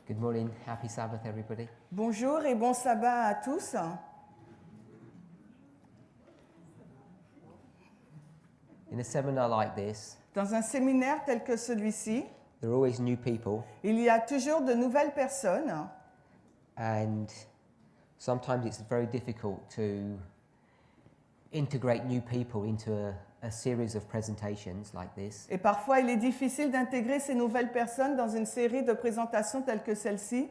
Good morning. Happy Sabbath, everybody. Bonjour et bon sabbat à tous. In a seminar like this, Dans un séminaire tel que celui-ci, there are always new people, il y a toujours de nouvelles personnes and sometimes it's very difficult to integrate new people into a series of presentations like this. et parfois il est difficile d'intégrer ces nouvelles personnes dans une série de présentations telles que celle-ci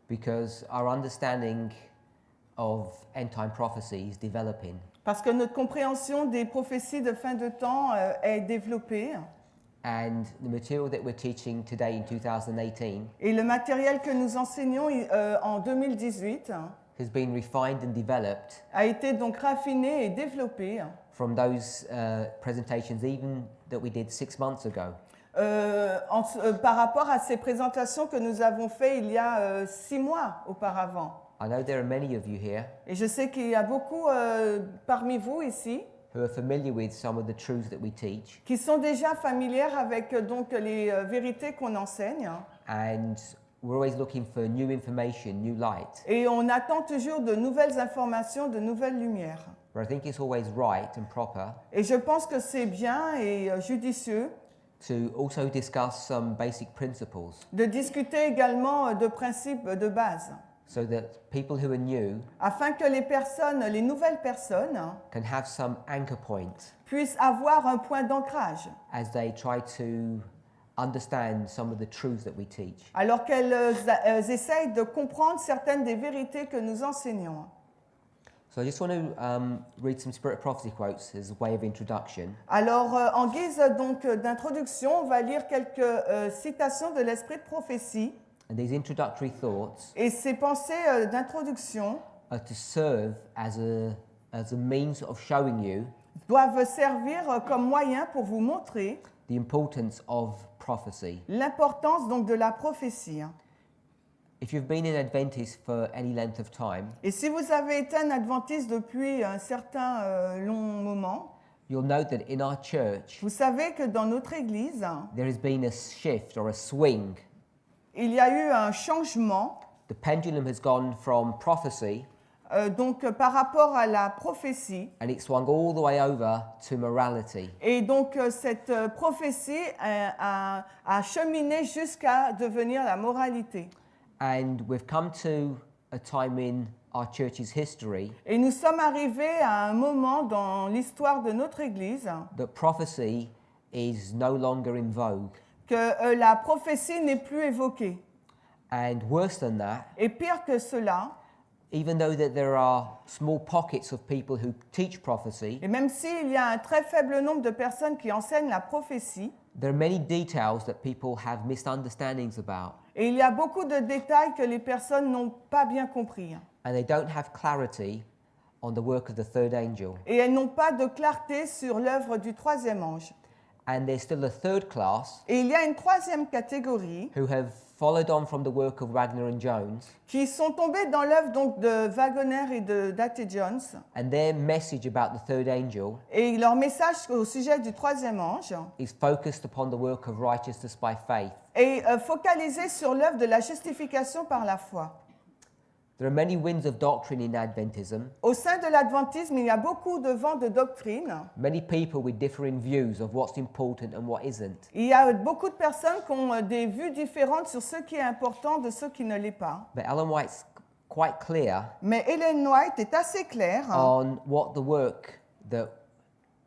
Because our understanding of end-time prophecy is developing. parce que notre compréhension des prophéties de fin de temps est développée And the material that we're teaching today in 2018 et le matériel que nous enseignons en 2018 has been refined and developed a été donc raffiné et développé from those presentations even that we did 6 months ago. Par rapport à ces présentations que nous avons faites il y a 6 mois auparavant. I know there are many of you here Et je sais qu'il y a beaucoup parmi vous ici who are familiar with some of the truths that we teach, qui sont déjà familières avec donc les vérités qu'on enseigne. and we're always looking for new information, new light. Et on attend toujours de nouvelles informations, de nouvelles lumières. But I think it's always right and proper Et je pense que c'est bien et judicieux to also discuss some basic principles de discuter également de principes de base, so that people who are new afin que les nouvelles personnes can have some anchor points puissent avoir un point d'ancrage, as they try to understand some of the truths that we teach. alors qu'elles essayent de comprendre certaines des vérités que nous enseignons. So I just want to read some Spirit of Prophecy quotes as a way of introduction. Alors, en guise donc d'introduction, on va lire quelques citations de l'Esprit de prophétie. And these introductory thoughts Et ces pensées d'introduction are to serve as a means of showing you doivent servir comme moyen pour vous montrer the importance of prophecy. l'importance donc de la prophétie. If you've been an Adventist for any length of time, Et si vous avez été un adventiste depuis un certain long moment, you'll know that in our church vous savez que dans notre Église, there has been a shift or a swing. il y a eu un changement The pendulum has gone from prophecy donc par rapport à la prophétie. and it swung all the way over to morality. Et donc cette prophétie a cheminé jusqu'à devenir la moralité. And we've come to a time in our church's history Et nous sommes arrivés à un moment dans l'histoire de notre Église that prophecy is no longer in vogue. que la prophétie n'est plus évoquée. And worse than that, Et pire que cela, even though that there are small pockets of people who teach prophecy, et même s'il y a un très faible nombre de personnes qui enseignent la prophétie, there are many details that people have misunderstandings about, et il y a beaucoup de détails que les personnes n'ont pas bien compris. and they don't have clarity on the work of the third angel. Et elles n'ont pas de clarté sur l'œuvre du troisième ange. And there's still a third class Et il y a une troisième catégorie who have followed on from the work of Wagner and Jones, qui sont tombées dans l'œuvre donc de Wagner et de Date Jones. and their message about the third angel Et leur message au sujet du troisième ange is focused upon the work of righteousness by faith. est focalisé sur l'œuvre de la justification par la foi. There are many winds of doctrine in Adventism, Au sein de l'adventisme, il y a beaucoup de vents de doctrine. many people with differing views of what's important and what isn't. Il y a beaucoup de personnes qui ont des vues différentes sur ce qui est important de ce qui ne l'est pas. But Ellen White's quite clear Mais Ellen White est assez claire on what the work that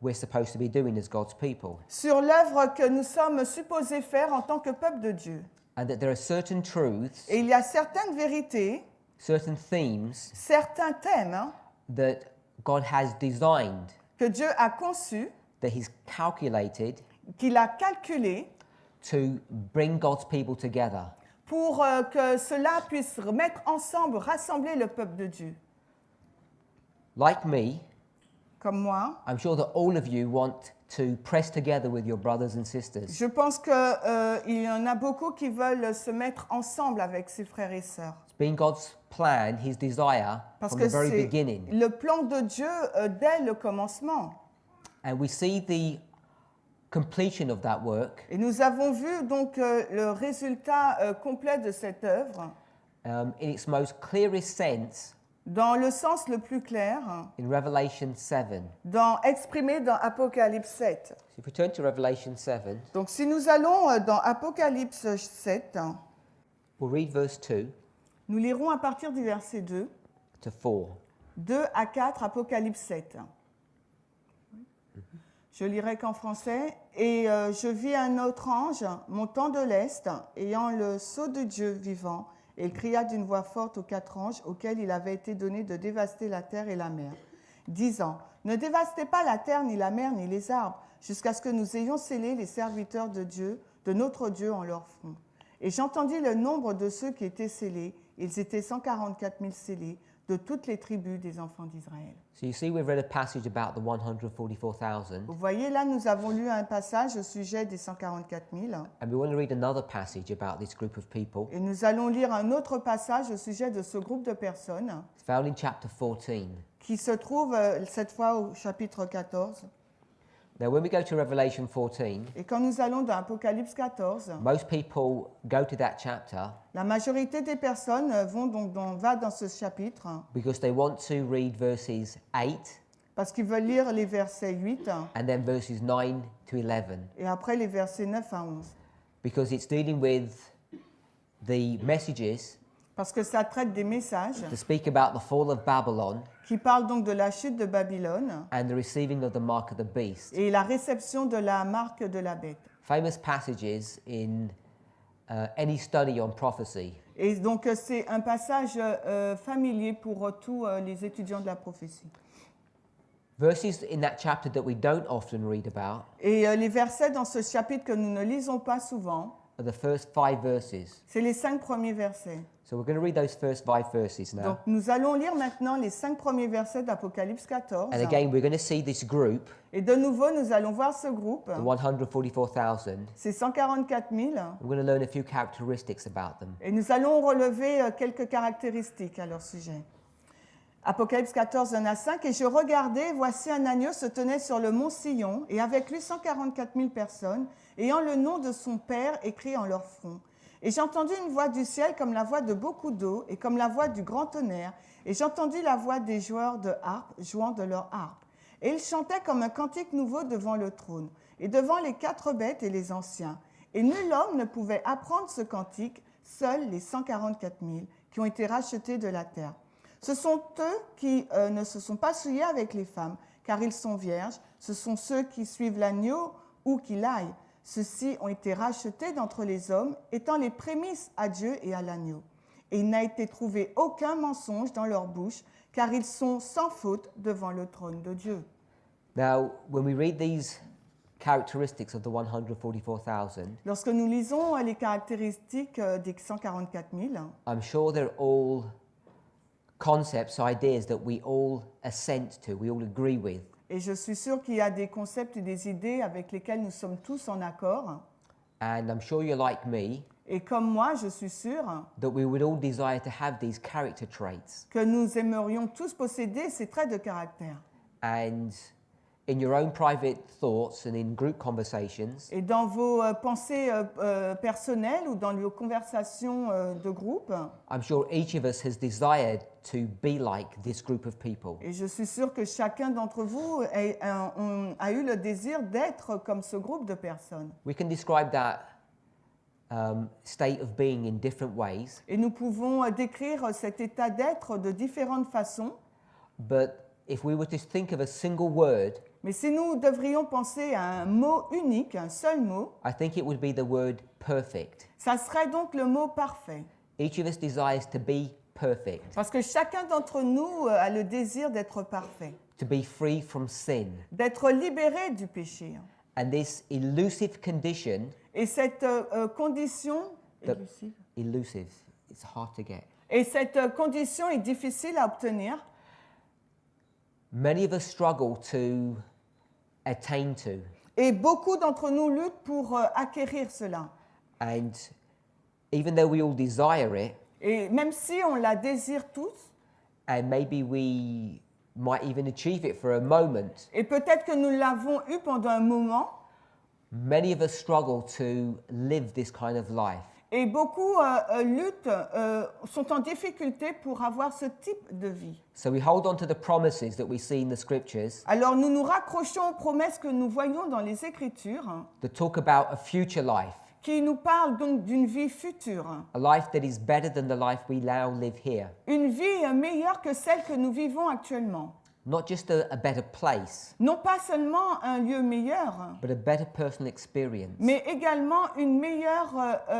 we're supposed to be doing as God's people, sur l'œuvre que nous sommes supposés faire en tant que peuple de Dieu. and that there are certain truths, Et il y a certaines vérités, certain themes certains thèmes that God has designed, que Dieu a conçus, that He's calculated qu'il a calculés to bring God's people together. pour que cela puisse mettre ensemble, rassembler le peuple de Dieu. Like me, Comme moi, I'm sure that all of you want to press together with your brothers and sisters. je pense qu'il y en a beaucoup qui veulent se mettre ensemble avec ses frères et sœurs. It's been God's plan, His desire Parce from que the very c'est beginning. le plan de Dieu dès le commencement. And we see the completion of that work Et nous avons vu donc le résultat complet de cette œuvre in its most clearest sense dans le sens le plus clair, in Revelation 7. exprimé dans Apocalypse 7. So if we turn to Revelation 7, Donc si nous allons dans Apocalypse 7, we'll read verse 2 nous lirons à partir du verset 2, to 4. 2 à 4, Apocalypse 7. Je lirai qu'en français. Et je vis un autre ange montant de l'est, ayant le sceau de Dieu vivant, et il cria d'une voix forte aux 4 anges auxquels il avait été donné de dévaster la terre et la mer, disant, ne dévastez pas la terre, ni la mer, ni les arbres, jusqu'à ce que nous ayons scellé les serviteurs de Dieu, de notre Dieu en leur front. Et j'entendis le nombre de ceux qui étaient scellés. Ils étaient 144 000 scellés de toutes les tribus des enfants d'Israël. So you see, we've read a passage about the 144,000, Vous voyez, là, nous avons lu un passage au sujet des 144 000. and we want to read another passage about this group of people. Et nous allons lire un autre passage au sujet de ce groupe de personnes It's found in chapter 14. qui se trouve cette fois au chapitre 14. Now, when we go to Revelation 14, Et quand nous allons dans Apocalypse 14, most people go to that chapter la majorité des personnes va dans ce chapitre because they want to read verses 8 parce qu'ils veulent lire les versets 8 and then verses 9 to 11, et après les versets 9 à 11. because it's dealing with the messages Parce que ça traite des messages to speak about the fall of Babylon qui parlent donc de la chute de Babylone and the receiving of the mark of the beast. et la réception de la marque de la bête. Famous passages in any study on prophecy. Et donc c'est un passage familier pour tous les étudiants de la prophétie. Verses in that chapter that we don't often read about Et les versets dans ce chapitre que nous ne lisons pas souvent, are the first 5 verses. c'est les 5 premiers versets. So we're going to read those first 5 verses now. Donc nous allons lire maintenant les 5 premiers versets d'Apocalypse 14. And again, we're going to see this group, Et de nouveau, nous allons voir ce groupe, the 144,000. c'est 144 000, We're going to learn a few characteristics about them. et nous allons relever quelques caractéristiques à leur sujet. Apocalypse 14, 1 à 5. Et je regardais, voici un agneau se tenait sur le mont Sion, et avec lui 144 000 personnes, ayant le nom de son Père écrit en leur front. Et j'entendis une voix du ciel comme la voix de beaucoup d'eau, et comme la voix du grand tonnerre, et j'entendis la voix des joueurs de harpe jouant de leur harpe. Et ils chantaient comme un cantique nouveau devant le trône, et devant les 4 bêtes et les anciens. Et nul homme ne pouvait apprendre ce cantique, seuls les 144 000 qui ont été rachetés de la terre. Ce sont eux qui ne se sont pas souillés avec les femmes, car ils sont vierges. Ce sont ceux qui suivent l'agneau ou qui l'aillent. Ceux-ci ont été rachetés d'entre les hommes, étant les prémices à Dieu et à l'agneau. Et il n'a été trouvé aucun mensonge dans leur bouche, car ils sont sans faute devant le trône de Dieu. Now, when we read these characteristics of the 144,000, Lorsque nous lisons les caractéristiques des 144 000, I'm sure they're all concepts, ideas that we all assent to, we all agree with. et je suis sûre qu'il y a des concepts et des idées avec lesquels nous sommes tous en accord. And I'm sure you're like me, Et comme moi, je suis sûre that we would all desire to have these character traits. que nous aimerions tous posséder ces traits de caractère. And in your own private thoughts and in group conversations, Et dans vos pensées personnelles ou dans vos conversations de groupe, I'm sure each of us has desired to be like this group of people. et je suis sûre que chacun d'entre vous a eu le désir d'être comme ce groupe de personnes. We can describe that state of being in different ways, Et nous pouvons décrire cet état d'être de différentes façons, but if we were to think of a single word, mais si nous devrions penser à un mot unique, un seul mot, I think it would be the word perfect. ça serait donc le mot parfait. Each of us desires to be perfect, Parce que chacun d'entre nous a le désir d'être parfait, to be free from sin. d'être libéré du péché. And this elusive condition, Et cette condition elusive, it's hard to get. et cette condition est difficile à obtenir. Many of us struggle to attain to. Et beaucoup d'entre nous luttent pour acquérir cela. And even though we all desire it, Et même si on la désire tous, and maybe we might even achieve it for a moment, et peut-être que nous l'avons eu pendant un moment, Many of us struggle to live this kind of life. Et beaucoup luttent, sont en difficulté pour avoir ce type de vie. So we hold on to the promises that we see in the scriptures Alors nous nous raccrochons aux promesses que nous voyons dans les Écritures, that talk about a future life, qui nous parlent donc d'une vie future, a life that is better than the life we now live here. une vie meilleure que celle que nous vivons actuellement. Not just a better place, Non pas seulement un lieu meilleur, but a better personal experience. mais également une meilleure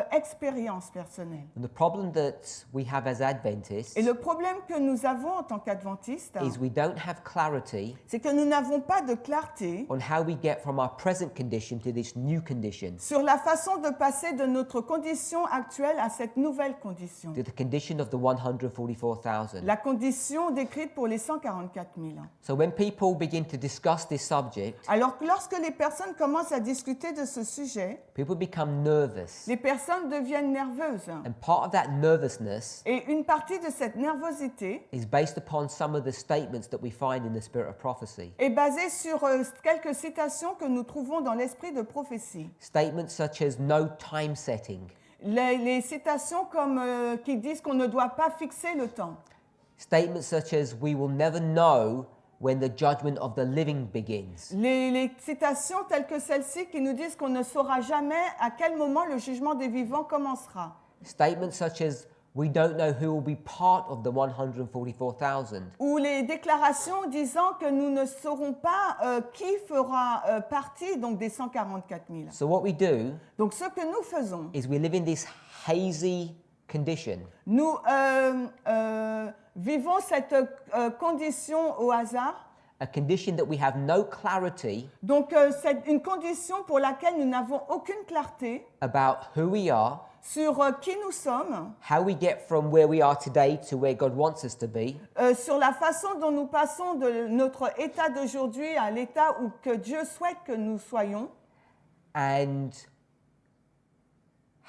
expérience personnelle. And the problem that we have as Adventists Et le problème que nous avons en tant qu'adventistes, is we don't have clarity c'est que nous n'avons pas de clarté on how we get from our present condition to this new condition, sur la façon de passer de notre condition actuelle à cette nouvelle condition. to the condition of the 144,000. La condition décrite pour les 144 000. So when people begin to discuss this subject, Alors que lorsque les personnes commencent à discuter de ce sujet, people become nervous. les personnes deviennent nerveuses. And part of that nervousness Et une partie de cette nervosité is based upon some of the statements that we find in the spirit of prophecy. est basée sur quelques citations que nous trouvons dans l'esprit de prophétie. Statements such as no time setting, Les citations comme, qui disent qu'on ne doit pas fixer le temps. statements such as we will never know when the judgment of the living begins. Les citations telles que celle-ci qui nous disent qu'on ne saura jamais à quel moment le jugement des vivants commencera. Statements such as we don't know who will be part of the 144,000. Ou les déclarations disant que nous ne saurons pas qui fera partie donc, des 144 000. So what we do Donc ce que nous faisons, is we live in this hazy condition nous vivons cette condition au hasard. a condition that we have no clarity Donc c'est une condition pour laquelle nous n'avons aucune clarté about who we are, sur qui nous sommes, how we get from where we are today to where God wants us to be, sur la façon dont nous passons de notre état d'aujourd'hui à l'état où que Dieu souhaite que nous soyons, and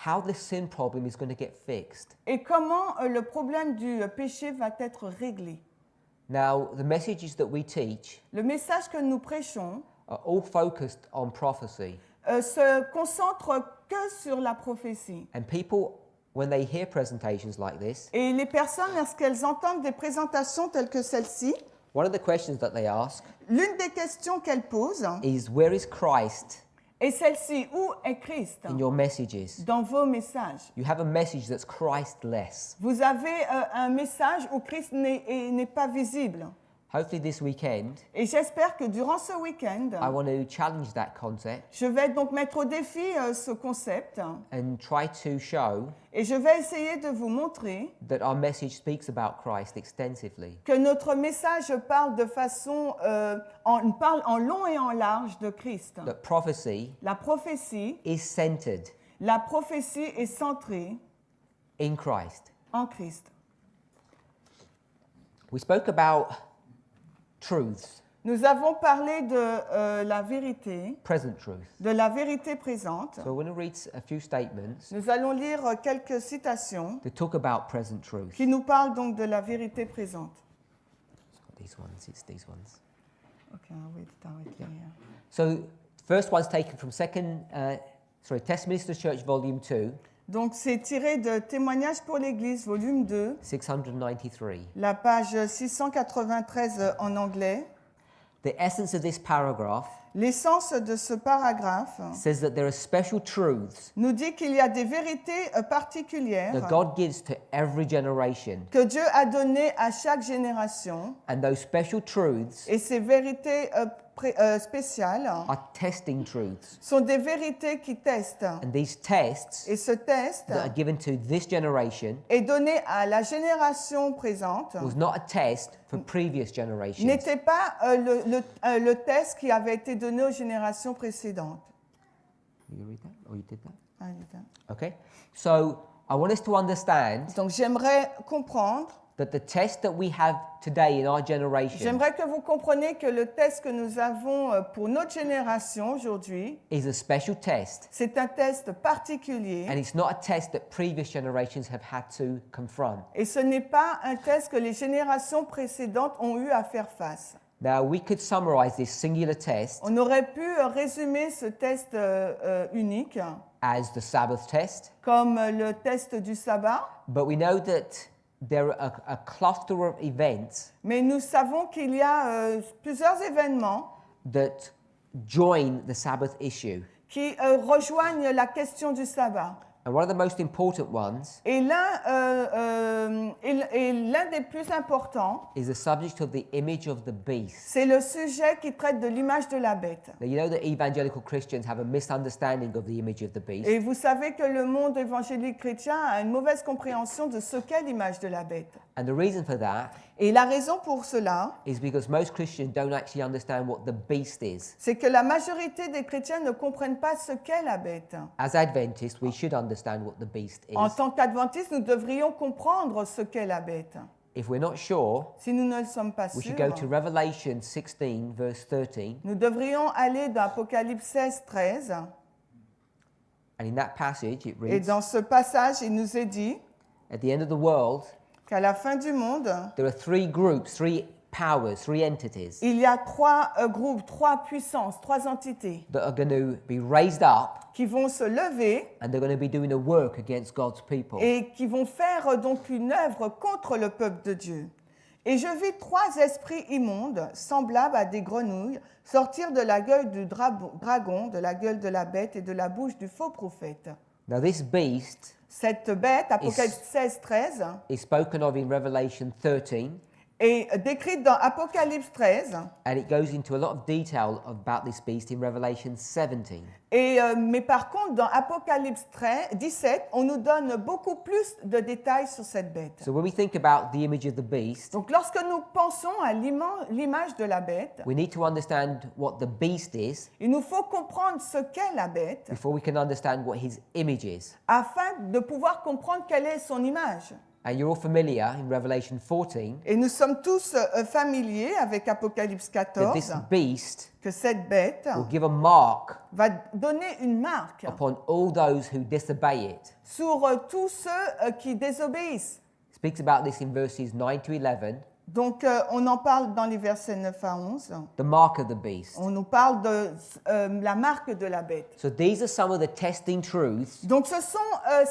how the sin problem is going to get fixed. et comment le problème du péché va être réglé. Now, the messages that we teach Le message que nous prêchons are all focused on prophecy. se concentre que sur la prophétie. And people, when they hear presentations like this, Et les personnes, lorsqu'elles entendent des présentations telles que celle-ci, one of the questions that they ask l'une des questions qu'elles posent is, where is Christ est celle-ci. Où est Christ in your messages? dans vos messages? You have a message that's Christ-less. Vous avez un message où Christ n'est pas visible. Hopefully this weekend, Et j'espère que durant ce week-end, I want to challenge that concept je vais donc mettre au défi ce concept and try to show et je vais essayer de vous montrer that our message speaks about Christ extensively. que notre message parle de façon, parle en long et en large de Christ. That prophecy La prophétie is centered est centrée in Christ. en Christ. We spoke about truths, Nous avons parlé de la vérité, present truth. de la vérité présente. So I want to read a few statements Nous allons lire quelques citations that talk about present truth. qui nous parlent donc de la vérité présente. These ones, it's these ones. Ok, oui, arrête-les. So the first one's taken from Testminster Church Volume 2, Donc c'est tiré de Témoignages pour l'Église, volume 2, 693. la page 693 en anglais. The essence of this paragraph L'essence de ce paragraphe says that there are special truths nous dit qu'il y a des vérités particulières that God gives to every generation. que Dieu a données à chaque génération. And those special truths Et ces vérités spéciales are testing truths. sont des vérités qui testent. And these tests Et ce test that are given to this generation est donné à la génération présente. was not a test for previous generations. N'était pas le test qui avait été donné aux générations précédentes. You read that? Or you did that? Ah, il est là. Okay. So I want us to understand Donc j'aimerais comprendre, that the test that we have today in our generation j'aimerais que vous compreniez que le test que nous avons pour notre génération aujourd'hui, is a special test. c'est un test particulier And it's not a test that previous generations have had to confront. et ce n'est pas un test que les générations précédentes ont eu à faire face. Now, we could summarize this singular test On aurait pu résumer ce test unique as the Sabbath test, comme le test du sabbat, but we know that there are a cluster of events mais nous savons qu'il y a plusieurs événements that join the Sabbath issue. qui rejoignent la question du sabbat. And one of the most important ones Et l'un des plus importants, is the subject of the image of the beast. c'est le sujet qui traite de l'image de la bête. Now, you know that evangelical Christians have a misunderstanding of the image of the beast. Et vous savez que le monde évangélique chrétien a une mauvaise compréhension de ce qu'est l'image de la bête. And the reason for that Et la raison pour cela, is because most Christians don't actually understand what the beast is. c'est que la majorité des chrétiens ne comprennent pas ce qu'est la bête. As Adventists, we should understand what the beast En is. tant qu'adventistes, nous devrions comprendre ce qu'est la bête. If we're not sure, Si nous ne le sommes pas we sûrs, should go to Revelation 16, verse 13. nous devrions aller dans Apocalypse 16, 13. And in that passage, it Et reads, dans ce passage, il nous est dit at the end of the world, qu'à la fin du monde, there are three groups, three powers, three entities il y a trois groupes, trois puissances, trois entités that are going to be raised up qui vont se lever and they're going to be doing a work against God's people. et qui vont faire donc une œuvre contre le peuple de Dieu. Et je vis trois esprits immondes, semblables à des grenouilles, sortir de la gueule du dragon, de la gueule de la bête et de la bouche du faux prophète. Now, this beast Cette bête, Apocalypse 16, 13, is spoken of in Revelation 13, est décrite dans Apocalypse 13, and it goes into a lot of detail about this beast in Revelation 17. mais par contre, dans Apocalypse 17, on nous donne beaucoup plus de détails sur cette bête. So when we think about the image of the beast, Donc lorsque nous pensons à l'image de la bête, we need to understand what the beast is il nous faut comprendre ce qu'est la bête before we can understand what his image is. afin de pouvoir comprendre quelle est son image. And you're all familiar in Revelation 14 Et nous sommes tous familiers avec Apocalypse that 14 this beast que cette bête will give a mark va donner une marque upon all those who disobey it. sur tous ceux qui désobéissent. It speaks about this in verses 9 to 11, Donc on en parle dans les versets 9 à 11. the mark of the beast. On nous parle de la marque de la bête. So these are some of the testing truths Donc ce sont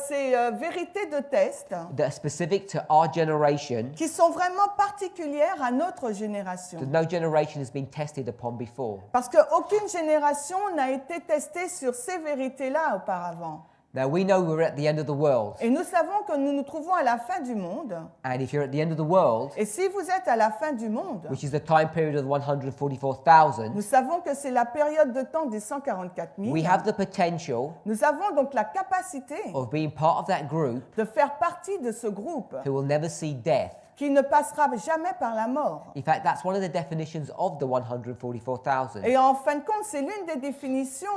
ces vérités de test that are specific to our generation, qui sont vraiment particulières à notre génération. that no generation has been tested upon before. Parce qu'aucune génération n'a été testée sur ces vérités-là auparavant. Now we know we're at the end of the world, Et nous savons que nous nous trouvons à la fin du monde. and if you're at the end of the world, Et si vous êtes à la fin du monde, which is the time period of 144,000, nous savons que c'est la période de temps des 144 000. we have the potential Nous avons donc la capacité of being part of that group de faire partie de ce groupe who will never see death. qui ne passera jamais par la mort. In fact, that's one of the definitions of the 144,000. Et en fin de compte, c'est l'une des définitions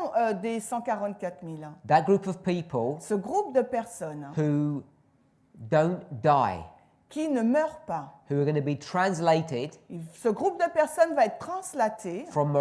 des 144 000. That group of people Ce groupe de personnes who don't die, qui ne meurent pas. who are going to be translated Ce groupe de personnes va être translaté from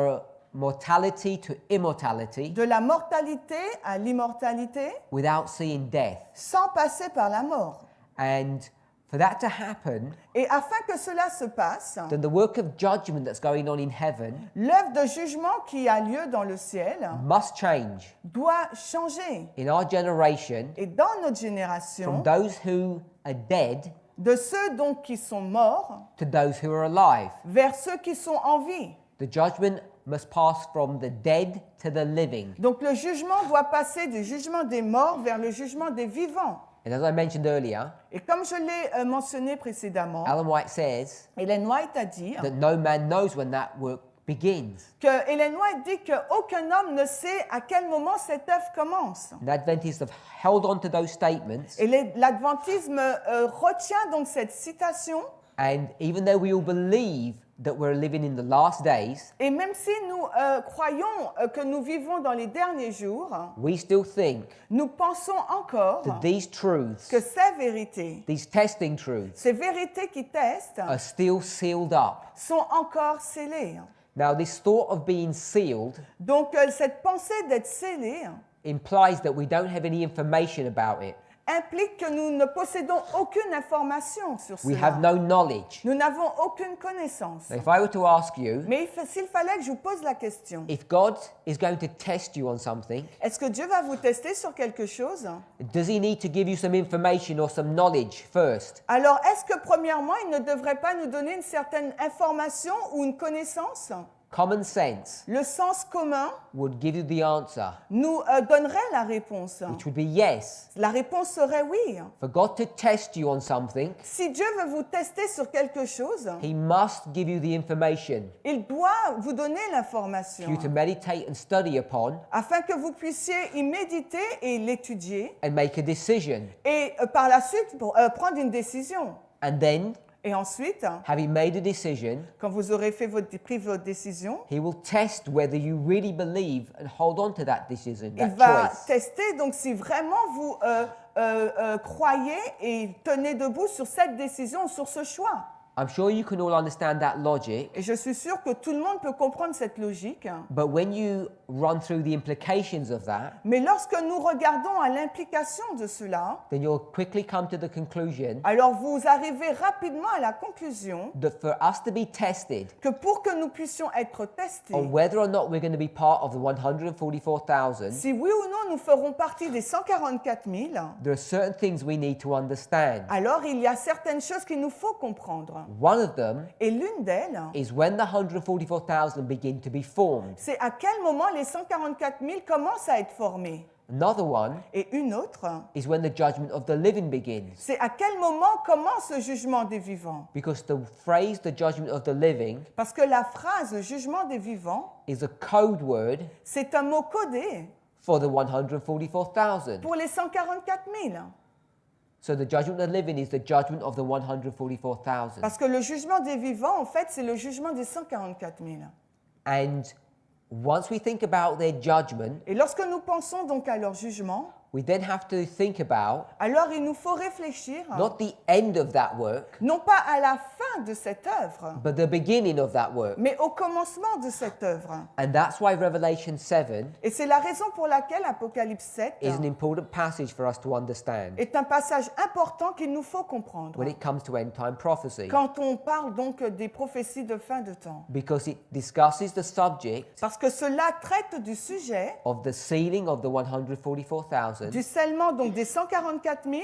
mortality to immortality de la mortalité à l'immortalité without seeing death. sans passer par la mort. And for that to happen, Et afin que cela se passe, then the work of judgment that's going on in heaven l'œuvre de jugement qui a lieu dans le ciel must change doit changer. in our generation Et dans notre from génération, those who are dead de ceux donc qui sont morts to those who are alive. vers ceux qui sont en vie. The judgment must pass from the dead to the living. Donc le jugement doit passer du jugement des morts vers le jugement des vivants. And as I mentioned earlier, Et comme je l'ai mentionné précédemment, Alan White says Ellen White a dit that no man knows when that work begins. que Ellen White dit qu'aucun homme ne sait à quel moment cette œuvre commence. And Adventists have held on to those statements, Et l'adventisme retient donc cette citation. and even though we all believe that we're living in the last days, Et même si nous croyons que nous vivons dans les derniers jours, we still think nous pensons encore that these truths, que ces vérités, these testing truths, ces vérités qui testent, are still sealed up. sont encore scellées. Now, this thought of being sealed Donc cette pensée d'être scellée implies that we don't have any information about it. implique que nous ne possédons aucune information sur We cela. have no knowledge. Nous n'avons aucune connaissance. Now, if I were to ask you, Mais s'il fallait que je vous pose la question, if God is going to test you on something, est-ce que Dieu va vous tester sur quelque chose? does he need to give you some information or some knowledge first? Alors, est-ce que premièrement, il ne devrait pas nous donner une certaine information ou une connaissance? Common sense Le sens commun would give you the answer, nous donnerait la réponse. which would be yes. La réponse serait oui. For God to test you on something, Si Dieu veut vous tester sur quelque chose, he must give you the information il doit vous donner for l'information you to meditate and study upon afin que vous puissiez y méditer et l'étudier and make a decision. et par la suite prendre une décision. And then, Et ensuite, having made a decision, quand vous aurez pris votre décision, he will test whether you really believe and hold on to that decision, il that va choice. tester donc si vraiment vous croyez et tenez debout sur cette décision, sur ce choix. I'm sure you can all understand that logic, Et je suis sûre que tout le monde peut comprendre cette logique. but when you run through the implications of that, Mais lorsque nous regardons à l'implication de cela, then you'll quickly come to the conclusion alors vous arrivez rapidement à la conclusion that for us to be tested que pour que nous puissions être testés, on whether or not we're going to be part of the 144,000, si oui ou non nous ferons partie des 144 000, there are certain things we need to understand. alors il y a certaines choses qu'il nous faut comprendre. One of them Et l'une d'elles, is when the 144,000 begin to be formed. c'est à quel moment les 144 000 commencent à être formés. Another one Et une autre, is when the judgment of the living begins. c'est à quel moment commence le jugement des vivants. Because the phrase, the judgment of the living, Parce que la phrase « le jugement des vivants », is a code word c'est un mot codé for the 144,000. pour les 144 000. So the judgment of the living is the judgment of the 144,000. Parce que le jugement des vivants, en fait, c'est le jugement des 144 000. And once we think about their judgment, Et lorsque nous pensons donc à leur jugement, we then have to think about alors il nous faut réfléchir, not the end of that work, non pas à la fin de cette œuvre, but the beginning of that work. mais au commencement de cette œuvre. And that's why Revelation 7 Et c'est la raison pour laquelle Apocalypse 7 is an important passage for us to understand est un passage important qu'il nous faut comprendre when it comes to end time prophecy. quand on parle donc des prophéties de fin de temps. Because it discusses the subject Parce que cela traite du sujet of the sealing of the 144,000, du scellement donc des 144 000,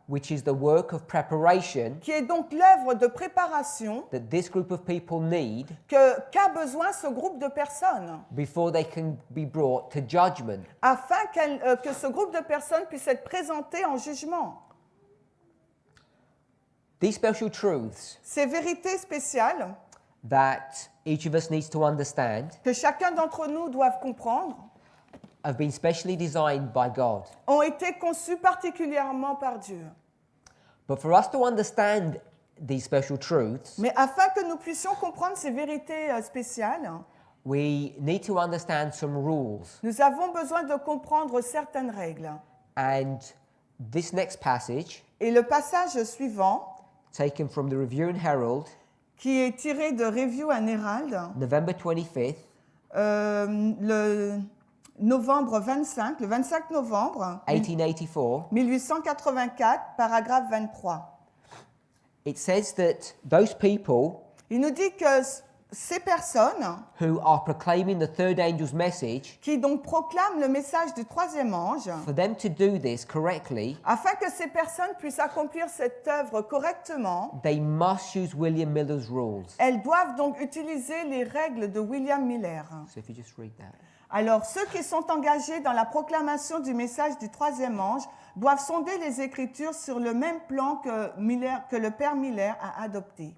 which is the work of preparation qui est donc l'œuvre de préparation that this group of people need qu'a besoin ce groupe de personnes, before they can be brought to judgment. afin que ce groupe de personnes puisse être présenté en jugement. These special truths Ces vérités spéciales that each of us needs to understand que chacun d'entre nous doit comprendre have been specially designed by God. ont été conçues particulièrement par Dieu. But for us to understand these special truths, Mais afin que nous puissions comprendre ces vérités spéciales, we need to understand some rules. nous avons besoin de comprendre certaines règles. And this next passage, Et le passage suivant, taken from the Review and Herald, qui est tiré de Review and Herald, November 25th, le novembre 25, le 25 novembre 1884, 1884, paragraphe 23. it says that those people Il nous dit que ces personnes who are proclaiming the third angel's message, qui donc proclament le message du troisième ange, for them to do this correctly, afin que ces personnes puissent accomplir cette œuvre correctement, they must use William Miller's rules. elles doivent donc utiliser les règles de William Miller. So if you just read that. Alors, ceux qui sont engagés dans la proclamation du message du troisième ange doivent sonder les Écritures sur le même plan que le père Miller a adopté.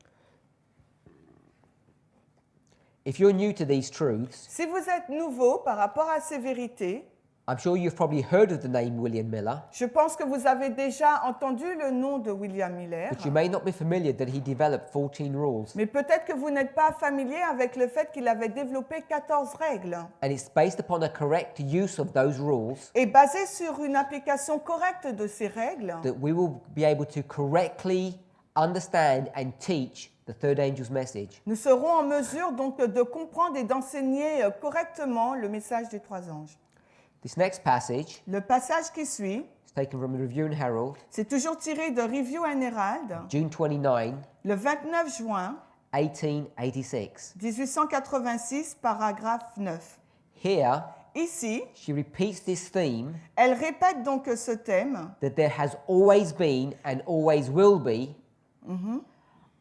If you're new to these truths, Si vous êtes nouveau par rapport à ces vérités, I'm sure you've probably heard of the name William Miller, je pense que vous avez déjà entendu le nom de William Miller, but you may not be familiar that he developed 14 rules. mais peut-être que vous n'êtes pas familier avec le fait qu'il avait développé 14 règles. And it's based upon a correct use of those rules Et basé sur une application correcte de ces règles, that we will be able to correctly understand and teach the third angel's message. nous serons en mesure donc de comprendre et d'enseigner correctement le message des trois anges. This next passage Le passage qui suit, is taken from the Review and Herald, C'est toujours tiré de Review and Herald, June 29, le 29 juin 1886. 1886, paragraphe 9. Here, Ici, she repeats this theme elle répète donc ce thème, that there has always been and always will be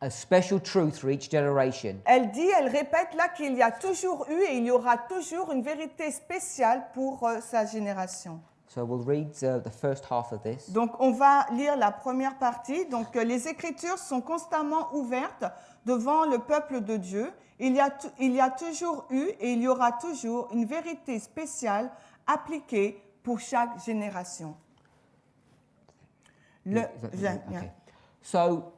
a special truth for each generation. elle répète là qu'il y a toujours eu et il y aura toujours une vérité spéciale pour sa génération. So we'll read the first half of this. Donc on va lire la première partie. Donc les Écritures sont constamment ouvertes devant le peuple de Dieu. Il y a toujours eu et il y aura toujours une vérité spéciale appliquée pour chaque génération. Okay. So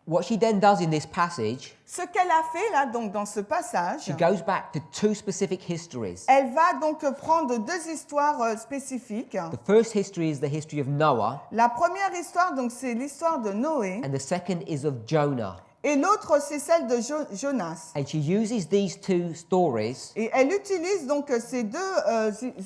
what she then does in this passage, Ce qu'elle a fait là donc dans ce passage, she goes back to two specific histories. elle va donc prendre deux histoires spécifiques. The first history is the history of Noah, La première histoire donc c'est l'histoire de Noé and the second is of Jonah. et l'autre c'est celle de Jonas. And she uses these two stories Et elle utilise donc ces deux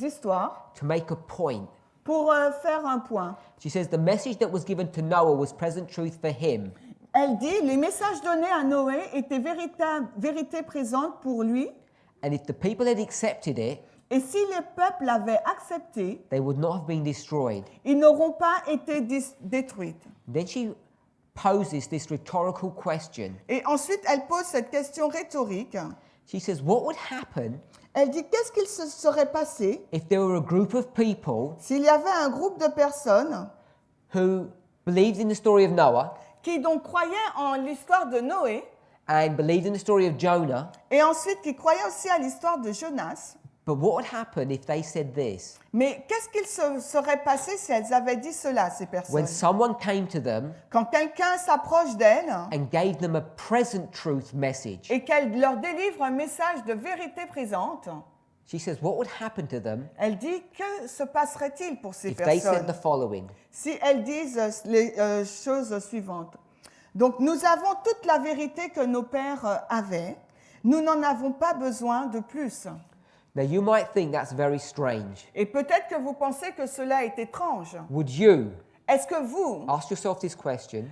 histoires to make a point. pour faire un point. She says the message that was given to Noah was present truth for him, Elle dit, les messages donnés à Noé étaient vérité présente pour lui, and if the people had accepted it, et si le peuple l'avait accepté, they would not have been destroyed. ils n'auront pas été détruits. Then she poses this rhetorical question. Et ensuite, elle pose cette question rhétorique. She says, what would happen Elle dit, qu'est-ce qu'il se serait passé if there were a group of people s'il y avait un groupe de personnes who believed in the story of Noah qui donc croyaient en l'histoire de Noé, and believed in the story of Jonah, et ensuite qui croyaient aussi à l'histoire de Jonas? but what would happen if they said this? Mais qu'est-ce qu'il se serait passé si elles avaient dit cela, ces personnes? When someone came to them Quand quelqu'un s'approche d'elles and gave them a present truth message, et qu'elle leur délivre un message de vérité présente, she says, what would happen to them elle dit que se passerait-il pour ces if they said personnes the following? si elles disent les choses suivantes. Donc nous avons toute la vérité que nos pères avaient, nous n'en avons pas besoin de plus. Now you might think that's very strange. Et peut-être que vous pensez que cela est étrange. Would you Est-ce que vous, ask yourself this question?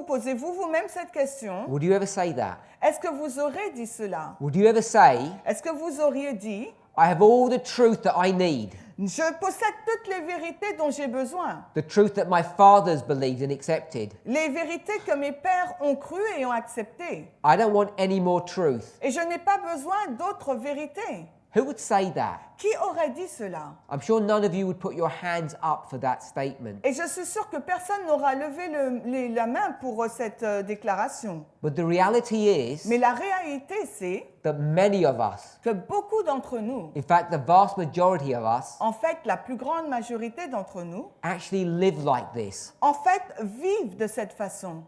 posez-vous vous-même cette question? Would you ever say that? Est-ce que vous aurez dit cela? Would you ever say, Est-ce que vous auriez dit, I have all the truth that I need, je possède toutes les vérités dont j'ai besoin, the truth that my fathers believed and accepted. les vérités que mes pères ont crues et ont acceptées, I don't want any more truth. et je n'ai pas besoin d'autres vérités? Who would say that? Qui aurait dit cela? I'm sure none of you would put your hands up for that statement. Et je suis sûre que personne n'aura levé la main pour cette déclaration. But the reality is Mais la réalité, c'est that many of us, que beaucoup d'entre nous, in fact the vast majority of us, en fait la plus grande majorité d'entre nous, actually live like this. en fait vivent de cette façon.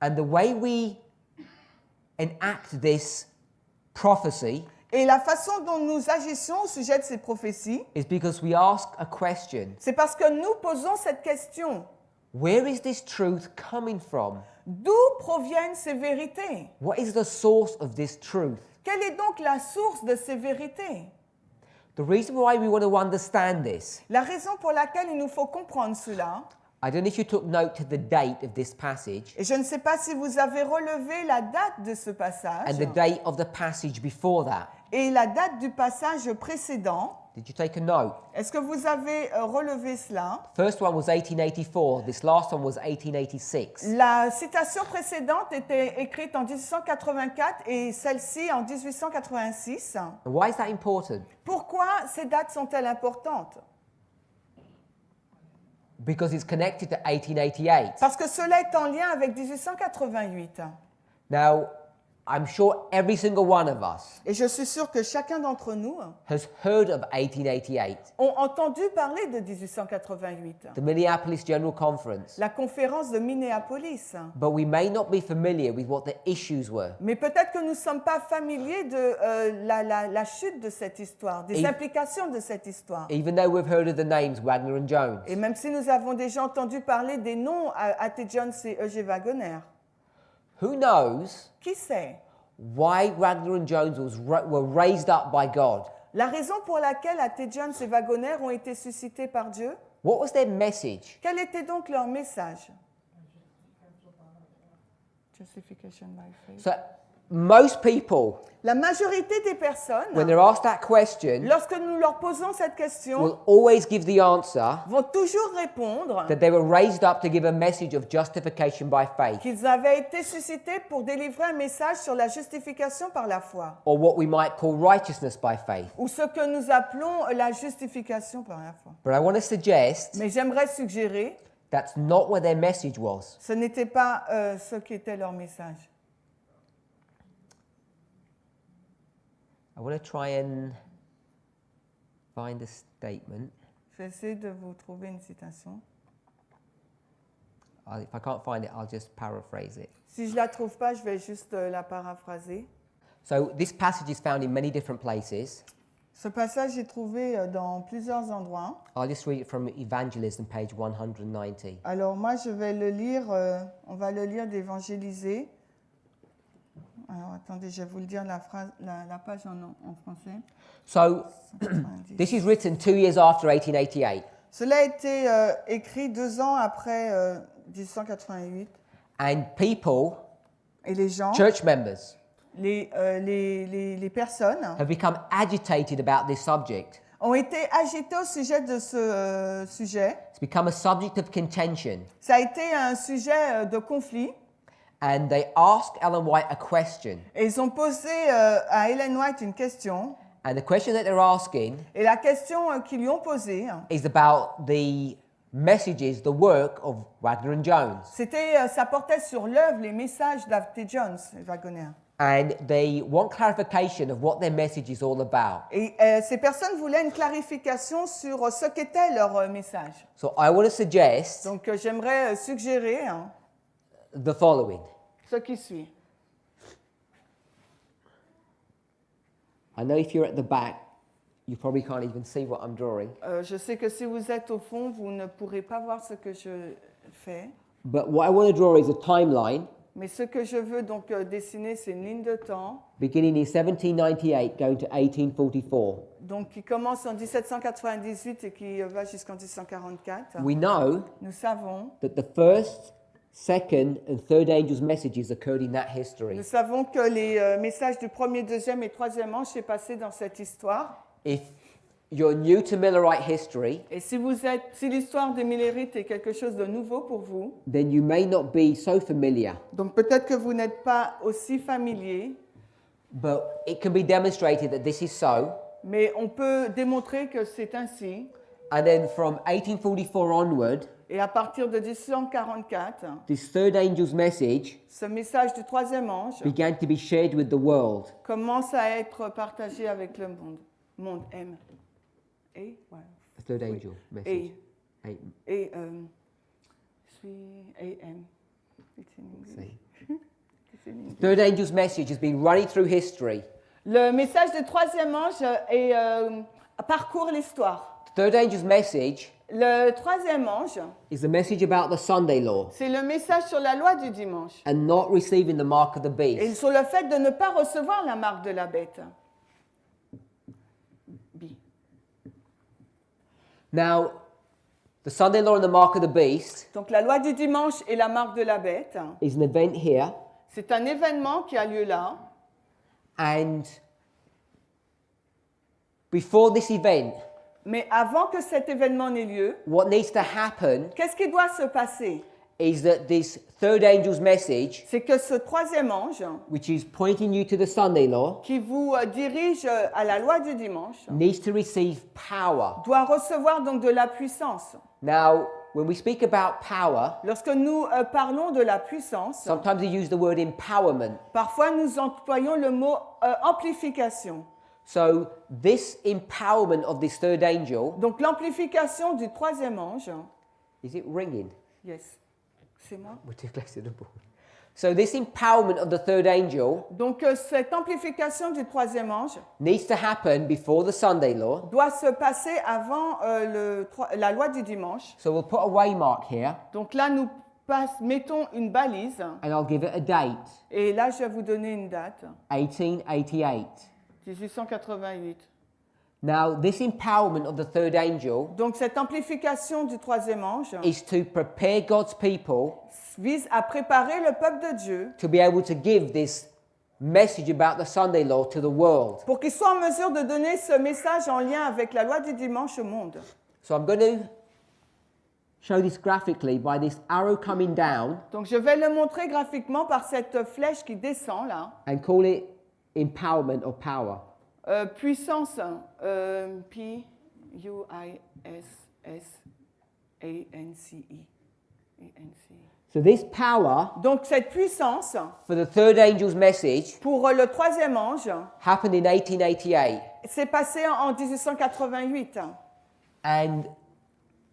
And the way we enact this prophecy Et la façon dont nous agissons au sujet de ces prophéties, is because we ask a question. c'est parce que nous posons cette question. Where is this truth coming from? D'où proviennent ces vérités? What is the source of this truth? Quelle est donc la source de ces vérités? The reason why we want to understand this, La raison pour laquelle il nous faut comprendre cela, I don't know if you took note to the date of this passage et je ne sais pas si vous avez relevé la date de ce passage and the date of the passage before that. et la date du passage précédent. Did you take a note? Est-ce que vous avez relevé cela? First one was 1884. This last one was 1886. La citation précédente était écrite en 1884 et celle-ci en 1886. And why is that important? Pourquoi ces dates sont-elles importantes? Because it's connected to 1888. Parce que cela est en lien avec 1888. Now, I'm sure every single one of us Et je suis sûre que chacun d'entre nous has heard of 1888, ont entendu parler de 1888, the Minneapolis General Conference. la conférence de Minneapolis. But we may not be familiar with what the issues were. Mais peut-être que nous ne sommes pas familiers de la chute de cette histoire, des Et- implications de cette histoire. Even though we've heard of the names Wagner and Jones. Et même si nous avons déjà entendu parler des noms A.T. Jones et E.G. Wagoner, Who knows qui sait why Wagner and Jones were raised up by God? la raison pour laquelle A.T. Jones et Wagoner ont été suscités par Dieu? What was their message? Quel était donc leur message? Justification by faith. So most people, La majorité des personnes, when they're asked that question, lorsque nous leur posons cette question, will always give the answer vont toujours répondre that they were raised up to give a message of justification by faith, qu'ils avaient été suscités pour délivrer un message sur la justification par la foi, or what we might call righteousness by faith. ou ce que nous appelons la justification par la foi. But I want to suggest Mais j'aimerais suggérer, that's not what their message was. ce n'était pas ce qu'était leur message. I want to try and find a statement. Je vais essayer de vous trouver une citation. If I can't find it, I'll just paraphrase it. Si je ne la trouve pas, je vais juste la paraphraser. So this passage is found in many different places. Ce passage est trouvé dans plusieurs endroits. I'll just read it from Evangelism, page 190. Alors moi, je vais le lire, on va le lire d'Évangéliser. Alors attendez, je vais vous le dire la page en français. So 190. this is written 2 years after 1888. Cela a été écrit 2 ans après 1888. And people, Et les gens, church members, les personnes have become agitated about this subject. ont été agitées au sujet de ce sujet. It's become a subject of contention. Ça a été un sujet de conflit. And they asked Ellen White a question. Et ils ont posé à Ellen White une question. And the question that they're asking Et la question qu'ils lui ont posée, is about the messages, the work of Wagner and Jones. ça portait sur l'œuvre, les messages d'A.T. Jones et Wagner. And they want clarification of what their message is all about. Et ces personnes voulaient une clarification sur ce qu'était leur message. So I want to suggest Donc j'aimerais suggérer the following. ce qui suit. I know if you're at the back, you probably can't even see what I'm drawing. Je sais que si vous êtes au fond, vous ne pourrez pas voir ce que je fais. But what I want to draw is a timeline Mais ce que je veux donc dessiner, c'est une ligne de temps. beginning in 1798 going to 1844. Donc qui commence en 1798 et qui va jusqu'en 1844. We know Nous savons. that the first, second and third angels' messages occurred in that history. Nous savons que les messages du premier, deuxième et troisième ange s'est passé dans cette histoire. If you're new to Millerite history, Et si l'histoire des Millerites est quelque chose de nouveau pour vous, then you may not be so familiar, donc peut-être que vous n'êtes pas aussi familier, but it can be demonstrated that this is so. mais on peut démontrer que c'est ainsi. And then from 1844 onward, Et à partir de 1844, this third angel's message ce message du troisième ange began to be shared with the world. commence à être partagé avec le monde. Monde M. Et, ouais. The third Oui. angel message. Eight. Et, AM. It's in English. See. It's in English. Third angel's message has been running through history. Le message du troisième ange parcourt l'histoire. The third angel's message Le troisième ange, is the message about the Sunday law c'est le message sur la loi du dimanche and not receiving the mark of the et beast. sur le fait de ne pas recevoir la marque de la bête. B. Now, the Sunday law and the mark of the beast Donc la loi du dimanche et la marque de la bête, is an event here, c'est un événement qui a lieu là. and before this event, Mais avant que cet événement n'ait lieu, what needs to happen qu'est-ce qui doit se passer? is that this third angel's message, C'est que ce troisième ange, which is pointing you to the Sunday law, qui vous dirige à la loi du dimanche, needs to receive power. doit recevoir donc de la puissance. Now, when we speak about power, Lorsque nous parlons de la puissance, sometimes we use the word empowerment. parfois nous employons le mot amplification. So, this empowerment of this third angel, Donc l'amplification du troisième ange, is it ringing? yes, c'est moi. We're too close to the board. So, this empowerment of the third angel Donc cette amplification du troisième ange needs to happen before the Sunday law. doit se passer avant la loi du dimanche. So, we'll put a waymark here, Donc là, nous mettons une balise, and I'll give it a date, et là, je vais vous donner une date, 1888. 1888. Now, this empowerment of the third angel Donc cette amplification du troisième ange is to prepare God's people vise à préparer le peuple de Dieu to be able to give this message about the Sunday law to the world. pour qu'il soit en mesure de donner ce message en lien avec la loi du dimanche au monde. So I'm going to show this graphically by this arrow coming down Donc je vais le montrer graphiquement par cette flèche qui descend là. and call it empowerment or power. Puissance, P-U-I-S-S-A-N-C-E. So this power Donc cette puissance for the third angel's message pour le troisième ange happened in 1888. s'est passé en 1888. And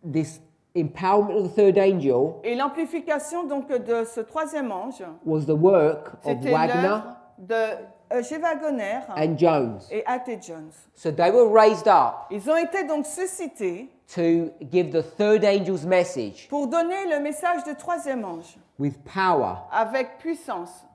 this empowerment of the third angel Et l'amplification donc de ce troisième ange, was the work of c'était Wagner l'œuvre de G. Wagner and Jones. et A.T. Jones. So they were raised up Ils ont été donc suscités to give the third angel's message pour donner le message du troisième ange with power. avec puissance.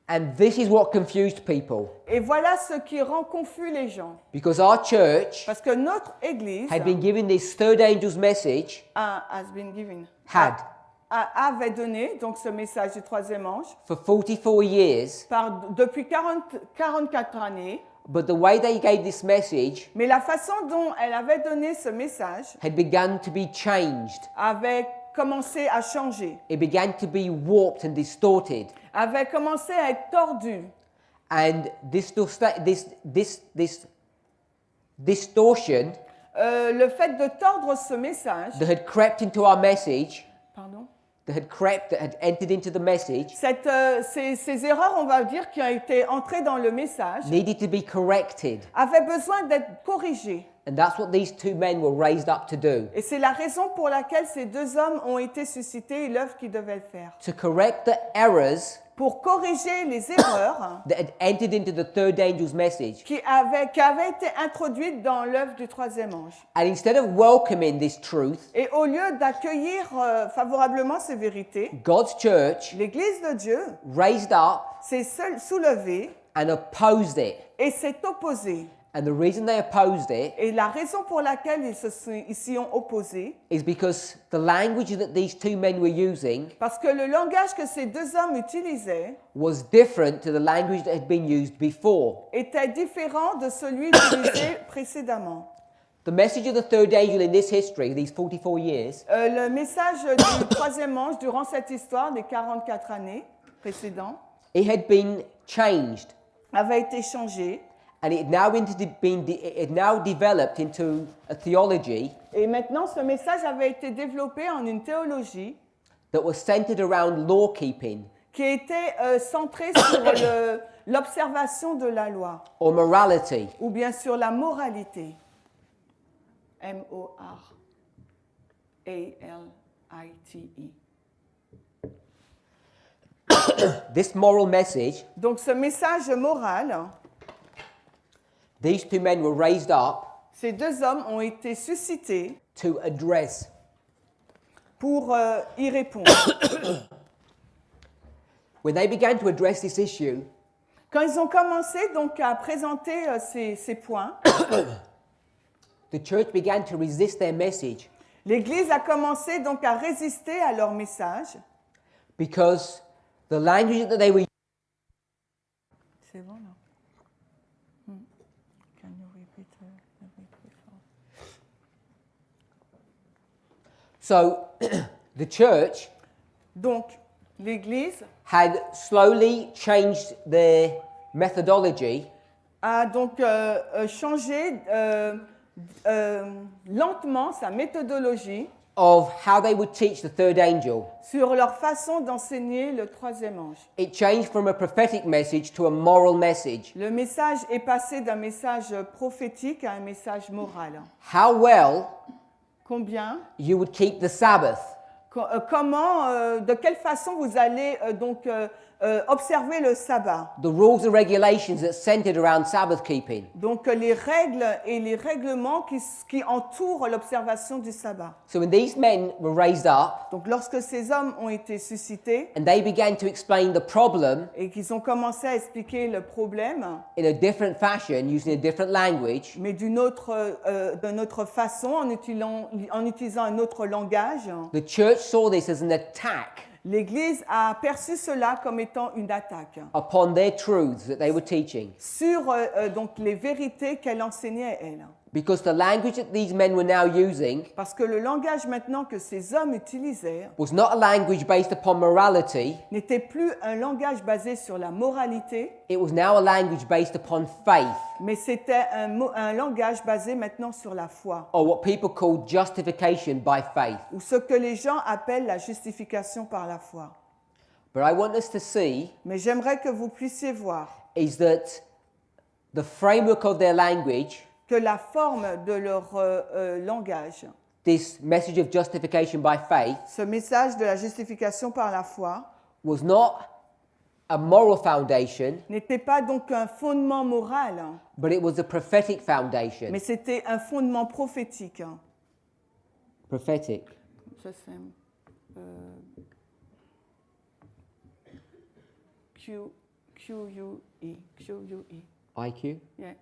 And this is what confused people, Et voilà ce qui rend confus les gens. because our church Parce que notre Église had been given this third angel's message, avait donné donc ce message du troisième ange for 44 years, depuis 44 années. but the way they gave this message Mais la façon dont elle avait donné ce message had begun to be changed. avait commencé à changer, It began to be warped and distorted. avait commencé à être tordue. And this distortion Le fait de tordre ce message, that had crept into our message, pardon, that had entered into the message, ces erreurs, on va dire, qui ont été entrées dans le message, needed to be corrected. avaient besoin d'être corrigées. And that's what these two men were raised up to do. Et c'est la raison pour laquelle ces deux hommes ont été suscités et l'œuvre qu'ils devaient faire. To correct the errors Pour corriger les erreurs that had entered into the third angel's message. qui avaient été introduites dans l'œuvre du troisième ange. And instead of welcoming this truth, Et au lieu d'accueillir favorablement ces vérités, God's church l'Église de Dieu raised up s'est soulevée and opposed it. et s'est opposée. And the reason they opposed it Et la raison pour laquelle ils s'y ont opposés, is because the language that these two men were using parce que le langage que ces deux hommes utilisaient was different to the language that had been used before. était différent de celui utilisé précédemment. The message of the third angel in this history, these 44 years, Le message du troisième ange durant cette histoire des 44 années précédentes it had been changed. avait été changé. And it had now developed into a theology Et maintenant, ce message avait été développé en une théologie that was centered around law keeping qui était centrée sur l'observation de la loi, or morality. ou bien sur la moralité. M-O-R-A-L-I-T-E. This moral message, Donc ce message moral, these two men were raised up ces deux hommes ont été suscités to address. pour y répondre. When they began to address this issue, Quand ils ont commencé donc à présenter ces points, the church began to resist their message l'Église a commencé donc à résister à leur message. because the language that they were C'est bon là. Can you repeat the before? So the church Donc l'Église had slowly changed their methodology a donc changé lentement sa méthodologie of how they would teach the third angel. sur leur façon d'enseigner le troisième ange. It changed from a prophetic message to a moral message. Le message est passé d'un message prophétique à un message moral. How well Combien you would keep the Sabbath. Comment, de quelle façon vous allez donc observer le sabbat. The rules and regulations that centered around Sabbath keeping. Donc les règles et les règlements qui entourent l'observation du sabbat. So when these men were raised up Donc lorsque ces hommes ont été suscités and they began to explain the problem et qu'ils ont commencé à expliquer le problème, in a different fashion, using a different language, mais d'une autre façon, en utilisant un autre langage, the church saw this as an attack l'Église a perçu cela comme étant une attaque upon their truths that they were teaching. sur donc les vérités qu'elle enseignait elle. Because the language that these men were now using Parce que le langage maintenant que ces hommes utilisaient was not a language based upon morality, n'était plus un langage basé sur la moralité, it was now a language based upon faith, mais c'était un langage basé maintenant sur la foi, or what people call justification by faith. ou ce que les gens appellent la justification par la foi. But I want us to see Mais j'aimerais que vous puissiez voir is that the framework of their language, que la forme de leur langage, this message of justification by faith, ce message de la justification par la foi, was not a moral foundation, n'était pas donc un fondement moral, but it was a prophetic foundation. mais c'était un fondement prophétique. Prophetic. Ça, c'est, Q-U-E. IQ. Yeah.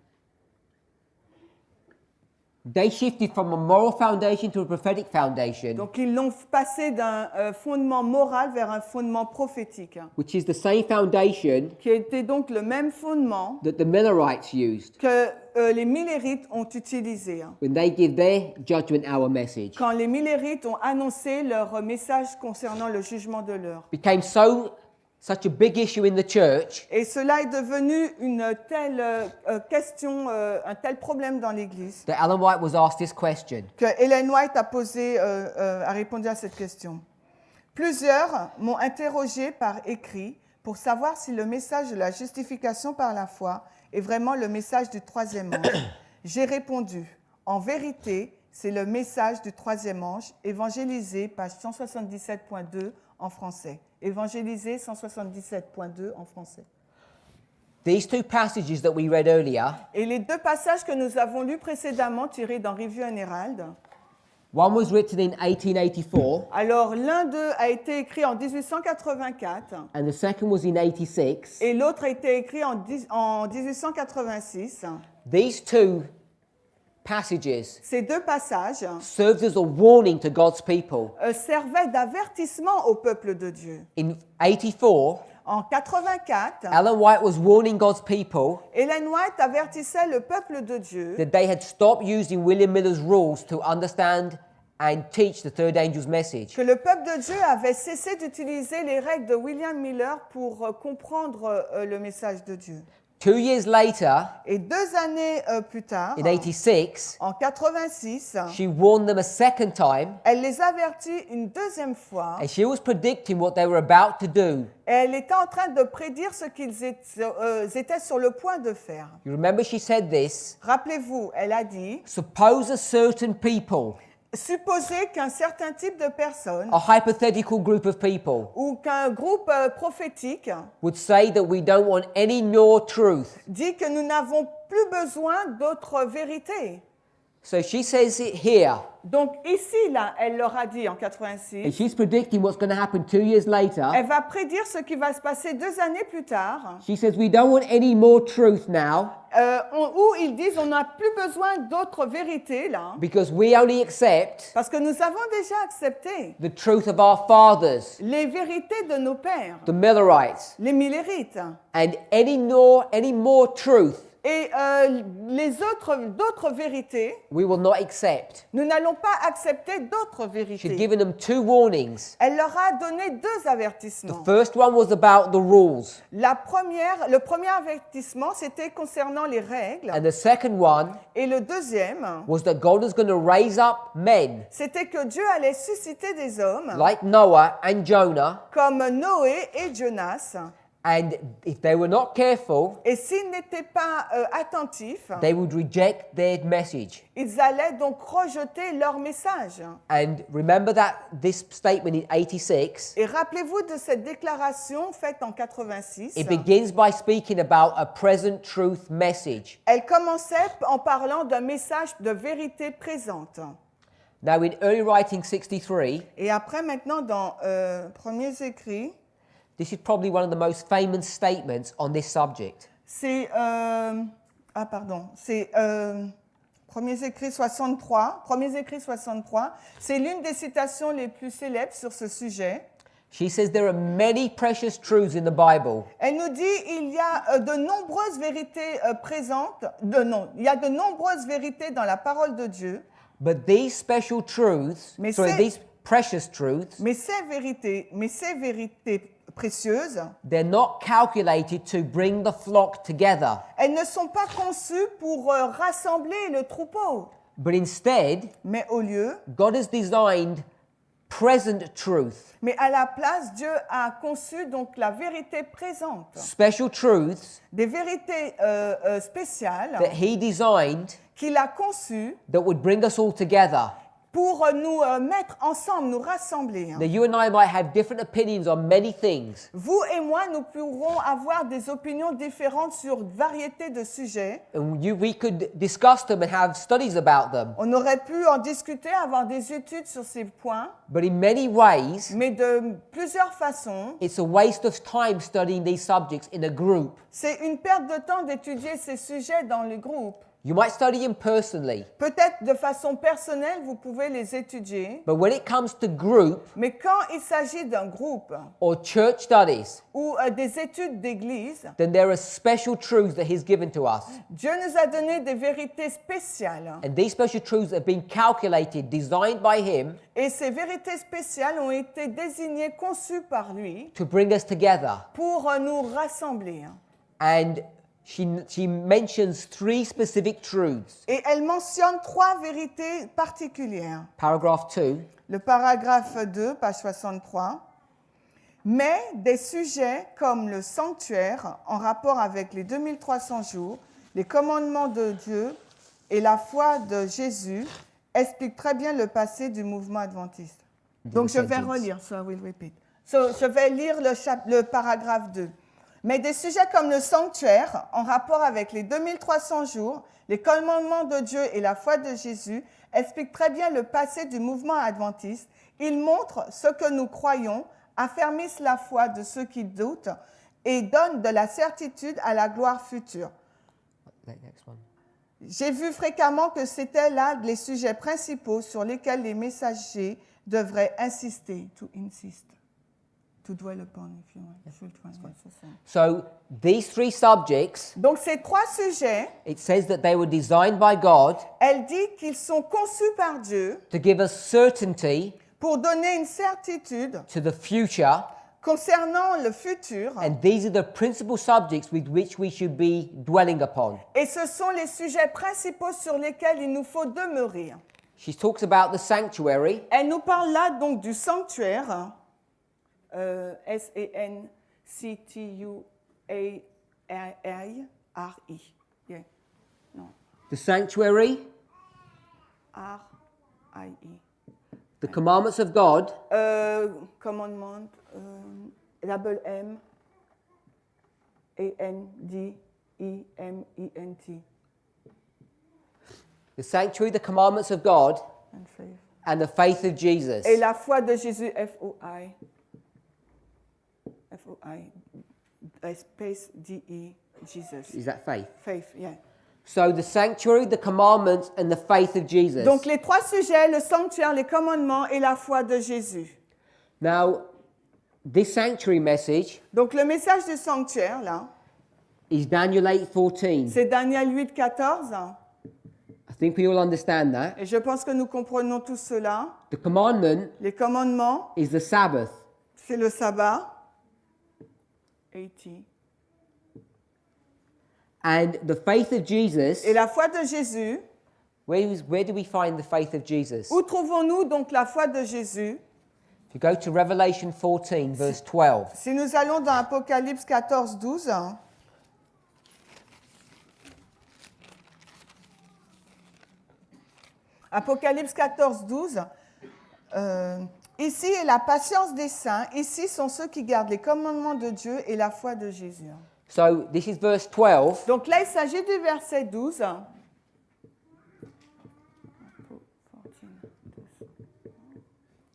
They shifted from a moral foundation to a prophetic foundation, Donc ils l'ont passé d'un fondement moral vers un fondement prophétique, which is the same foundation qui était donc le même fondement that the Millerites used que les Millérites ont utilisé. when they give their judgment hour message. Quand les Millérites ont annoncé leur message concernant le jugement de l'heure. Became such a big issue in the church Et cela est devenu une telle question, un tel problème dans l'Église, that Ellen White was asked this question. que Ellen White a répondu à cette question. Plusieurs m'ont interrogé par écrit pour savoir si le message de la justification par la foi est vraiment le message du troisième ange. J'ai répondu, en vérité, c'est le message du troisième ange, évangélisé, page 177.2 en français. Évangélisé 177.2 en français. These two passages that we read earlier, Et les deux passages que nous avons lus précédemment, tirés dans Review and Herald, one was written in 1884 alors l'un d'eux a été écrit en 1884 and the second was in 86. et l'autre a été écrit en 1886. These two passages Ces deux passages served as a warning to God's people. servaient d'avertissement au peuple de Dieu. In 84, En 84, Ellen White was warning God's people Ellen White avertissait le peuple de Dieu that they had stopped using William Miller's rules to understand and teach the third angel's message. que le peuple de Dieu avait cessé d'utiliser les règles de William Miller pour comprendre le message de Dieu. 2 years later, Et 2 années plus tard, in 86, en 86, she warned them a second time, elle les avertit une deuxième fois. and she was predicting what they were about to do. Et elle était en train de prédire ce qu'ils étaient sur le point de faire. You remember she said this? Rappelez-vous, elle a dit, Suppose a certain people, supposez qu'un certain type de personnes a hypothetical group of people, ou qu'un groupe prophétique would say that we don't want any more truth. dit que nous n'avons plus besoin d'autres vérités. So she says it here, Donc ici, là, elle leur a dit en and 86, she's predicting what's going to happen 2 years later. elle va prédire ce qui va se passer 2 années plus tard, She says we don't want any more truth now où ils disent on n'a plus besoin d'autres vérités, là, because we only accept parce que nous avons déjà accepté the truth of our fathers, les vérités de nos pères, the Millerites, les Millérites. and any more truth Et d'autres vérités, we will not accept. nous n'allons pas accepter d'autres She'd vérités. given them 2 warnings. Elle leur a donné 2 The avertissements. first one was about the rules, Le premier avertissement, c'était concernant les règles. and the second one Et le deuxième, was that God was going to raise up men c'était que Dieu allait susciter des hommes like Noah and Jonah, comme Noé et Jonas, And if they were not careful, Et s'ils n'étaient pas attentifs, they would reject their message. ils allaient donc rejeter leur message. And remember that this statement in 86, Et rappelez-vous de cette déclaration faite en 86. it begins by speaking about a present truth message. Elle commençait en parlant d'un message de vérité présente. Now in early writing 63, Et après, maintenant, dans Premiers Écrits, this is probably one of the most famous statements on this subject. c'est Premiers Écrits 63. Premiers Écrits 63, c'est l'une des citations les plus célèbres sur ce sujet. She says there are many precious truths in the Bible, Elle nous dit il y a de nombreuses vérités présentes. Il y a de nombreuses vérités dans la parole de Dieu. but these special truths, Mais these precious truths, Mais ces vérités précieuses, they're not calculated to bring the flock together, elles ne sont pas conçues pour rassembler le troupeau. but instead, Mais au lieu, God has designed present truth, mais à la place, Dieu a conçu donc la vérité présente. special truths Des vérités spéciales that He designed qu'il a conçues that would bring us all together. pour nous mettre ensemble, nous rassembler. Now, you and I might have different opinions on many things, Vous et moi, nous pourrons avoir des opinions différentes sur une variété de sujets. and we could discuss them and have studies about them. On aurait pu en discuter, avoir des études sur ces points, But in many ways, mais de plusieurs façons, it's a waste of time studying these subjects in a group. c'est une perte de temps d'étudier ces sujets dans le groupe. You might study them personally, Peut-être de façon personnelle, vous pouvez les étudier, but when it comes to group mais quand il s'agit d'un groupe or church studies, ou des études d'église, then there are special truths that He's given to us. Dieu nous a donné des vérités spéciales. And these special truths have been calculated, designed by Him Et ces vérités spéciales ont été désignées, conçues par lui to bring us together. pour nous rassembler. And she mentions three specific truths. Et elle mentionne 3 vérités particulières. Paragraph 2. Le paragraphe 2, page 63. Mais des sujets comme le sanctuaire, en rapport avec les 2300 jours, les commandements de Dieu et la foi de Jésus, expliquent très bien le passé du mouvement adventiste. Donc je vais relire, so I will repeat. Je vais lire le paragraphe 2. Mais des sujets comme le sanctuaire, en rapport avec les 2300 jours, les commandements de Dieu et la foi de Jésus, expliquent très bien le passé du mouvement adventiste. Ils montrent ce que nous croyons, affermissent la foi de ceux qui doutent et donnent de la certitude à la gloire future. Next one. J'ai vu fréquemment que c'était là les sujets principaux sur lesquels les messagers devraient insister, to insist. To dwell upon, if you want. So these three subjects, Donc ces 3 sujets, it says that they were designed by God elle dit qu'ils sont conçus par Dieu to give us certainty pour donner une certitude to the future, concernant le futur. and these are the principal subjects with which we should be dwelling upon. Et ce sont les sujets principaux sur lesquels il nous faut demeurer. She talks about the sanctuary, Elle nous parle là donc du sanctuaire, S-A-N-C-T-U-A-I-R-I. Yeah. Non, the sanctuary, R-I-E. the commandments of God, Commandment, double M, A-N-D-E-M-E-N-T. the sanctuary, the commandments of God, And faith. and the faith of Jesus. Et la foi de Jésus, F-O-I. F-O-I. Space D-E, Jesus. Is that faith? Faith, yeah. So the sanctuary, the commandments, and the faith of Jesus. Donc les 3 sujets, le sanctuaire, les commandements et la foi de Jésus. Now, this sanctuary message Donc le message du sanctuaire, là, is Daniel 8:14. c'est Daniel 8, 14. I think we all understand that. Et je pense que nous comprenons tous cela. The commandment Les commandements, is the Sabbath. c'est le sabbat. 80. And the faith of Jesus, Et la foi de Jésus, where do we find the faith of Jesus? où trouvons-nous donc la foi de Jésus? If you go to Revelation 14, verse 12. Si nous allons dans Apocalypse 14, 12, Apocalypse 14, 12, ici est la patience des saints, ici sont ceux qui gardent les commandements de Dieu et la foi de Jésus. So this is verse 12. Donc là, il s'agit du verset 12.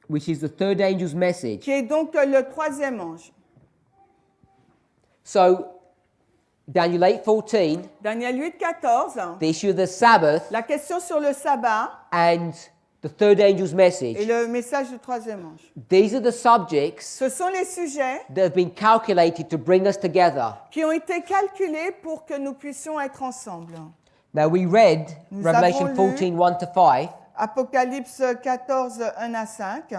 Which is the third angel's message. Qui est donc le troisième ange. So, Daniel 8:14, Daniel 8, 14, the issue of the Sabbath, la question sur le sabbat and the third angel's et message. le message du troisième ange. These are the subjects Ce sont les sujets that have been calculated to bring us together. qui ont été calculés pour que nous puissions être ensemble. Now, we read Nous Revelation avons lu 14, 1 to 5, Apocalypse 14, 1 à 5.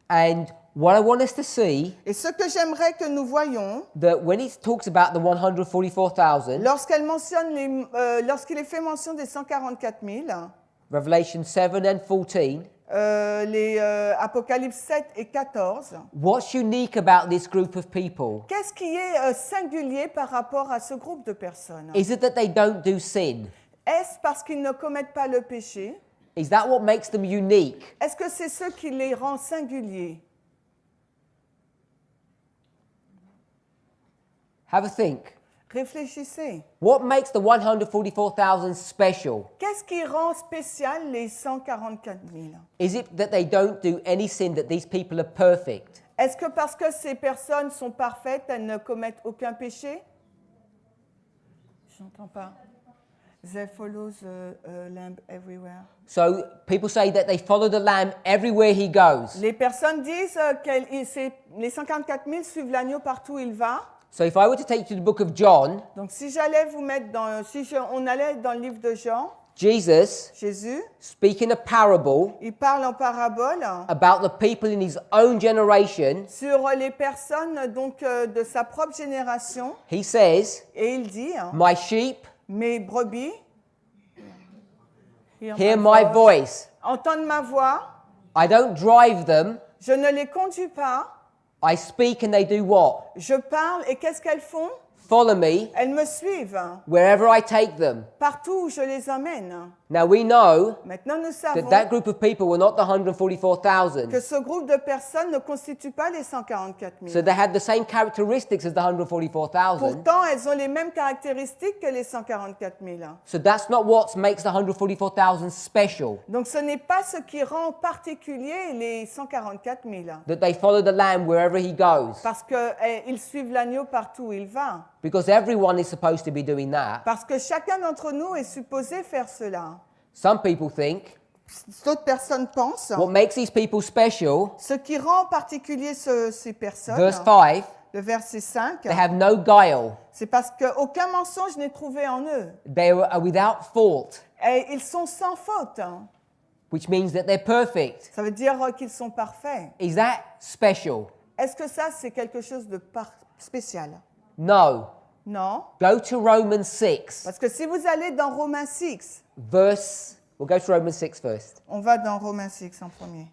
and what I want us to see, Et ce que j'aimerais que nous voyions, that when it talks about the 144,000, lorsqu'il est fait mention des 144 000, Revelation 7 and 14, les Apocalypse 7 et 14, what's unique about this group of people? qu'est-ce qui est singulier par rapport à ce groupe de personnes? Is it that they don't do sin? Est-ce parce qu'ils ne commettent pas le péché? Is that what makes them unique? Est-ce que c'est ce qui les rend singuliers? Have a think. Réfléchissez. What makes the 144,000 special? Qu'est-ce qui rend spécial les 144 000? Is it that they don't do any sin, that these people are perfect? Est-ce que parce que ces personnes sont parfaites, elles ne commettent aucun péché? J'entends pas. They follow the lamb everywhere. So people say that they follow the Lamb everywhere he goes. Les personnes disent que les 144 000 suivent l'agneau partout où il va. So if I were to take you to the book of John, Donc si j'allais vous mettre on allait dans le livre de Jean, Jesus, Jésus, speaking a parable il parle en parabole about the people in his own generation, sur les personnes donc de sa propre génération, he says, et il dit, my sheep mes brebis, hear my voice. entendent ma voix, I don't drive them. je ne les conduis pas, I speak and they do what? je parle et qu'est-ce qu'elles font? Follow me Elles me suivent wherever I take them. partout où je les emmène. Now we know Maintenant nous that savons that group of people were not the 144,000. que ce groupe de personnes ne constitue pas les 144 000. So they had the same characteristics as the 144,000. Pourtant, elles ont les mêmes caractéristiques que les 144 000. So that's not what makes the 144,000 special. Donc ce n'est pas ce qui rend particulier les 144 000. That they follow the Lamb wherever he goes. Parce qu'ils suivent l'agneau partout où il va. Because everyone is supposed to be doing that. Parce que chacun d'entre nous est supposé faire cela. Some people think D'autres personnes pensent, what makes these people special, ce qui rend particulier ces personnes, verse 5, le verset 5, they have no guile. c'est parce qu'aucun mensonge n'est trouvé en eux. They are without fault, Et ils sont sans faute. which means that they're perfect. Ça veut dire qu'ils sont parfaits. Is that special? Est-ce que ça, c'est quelque chose de spécial? No. Non. Go to Romans 6, Parce que si vous allez dans Romains 6, we'll go to Romans 6 first. on va dans Romains 6 en premier.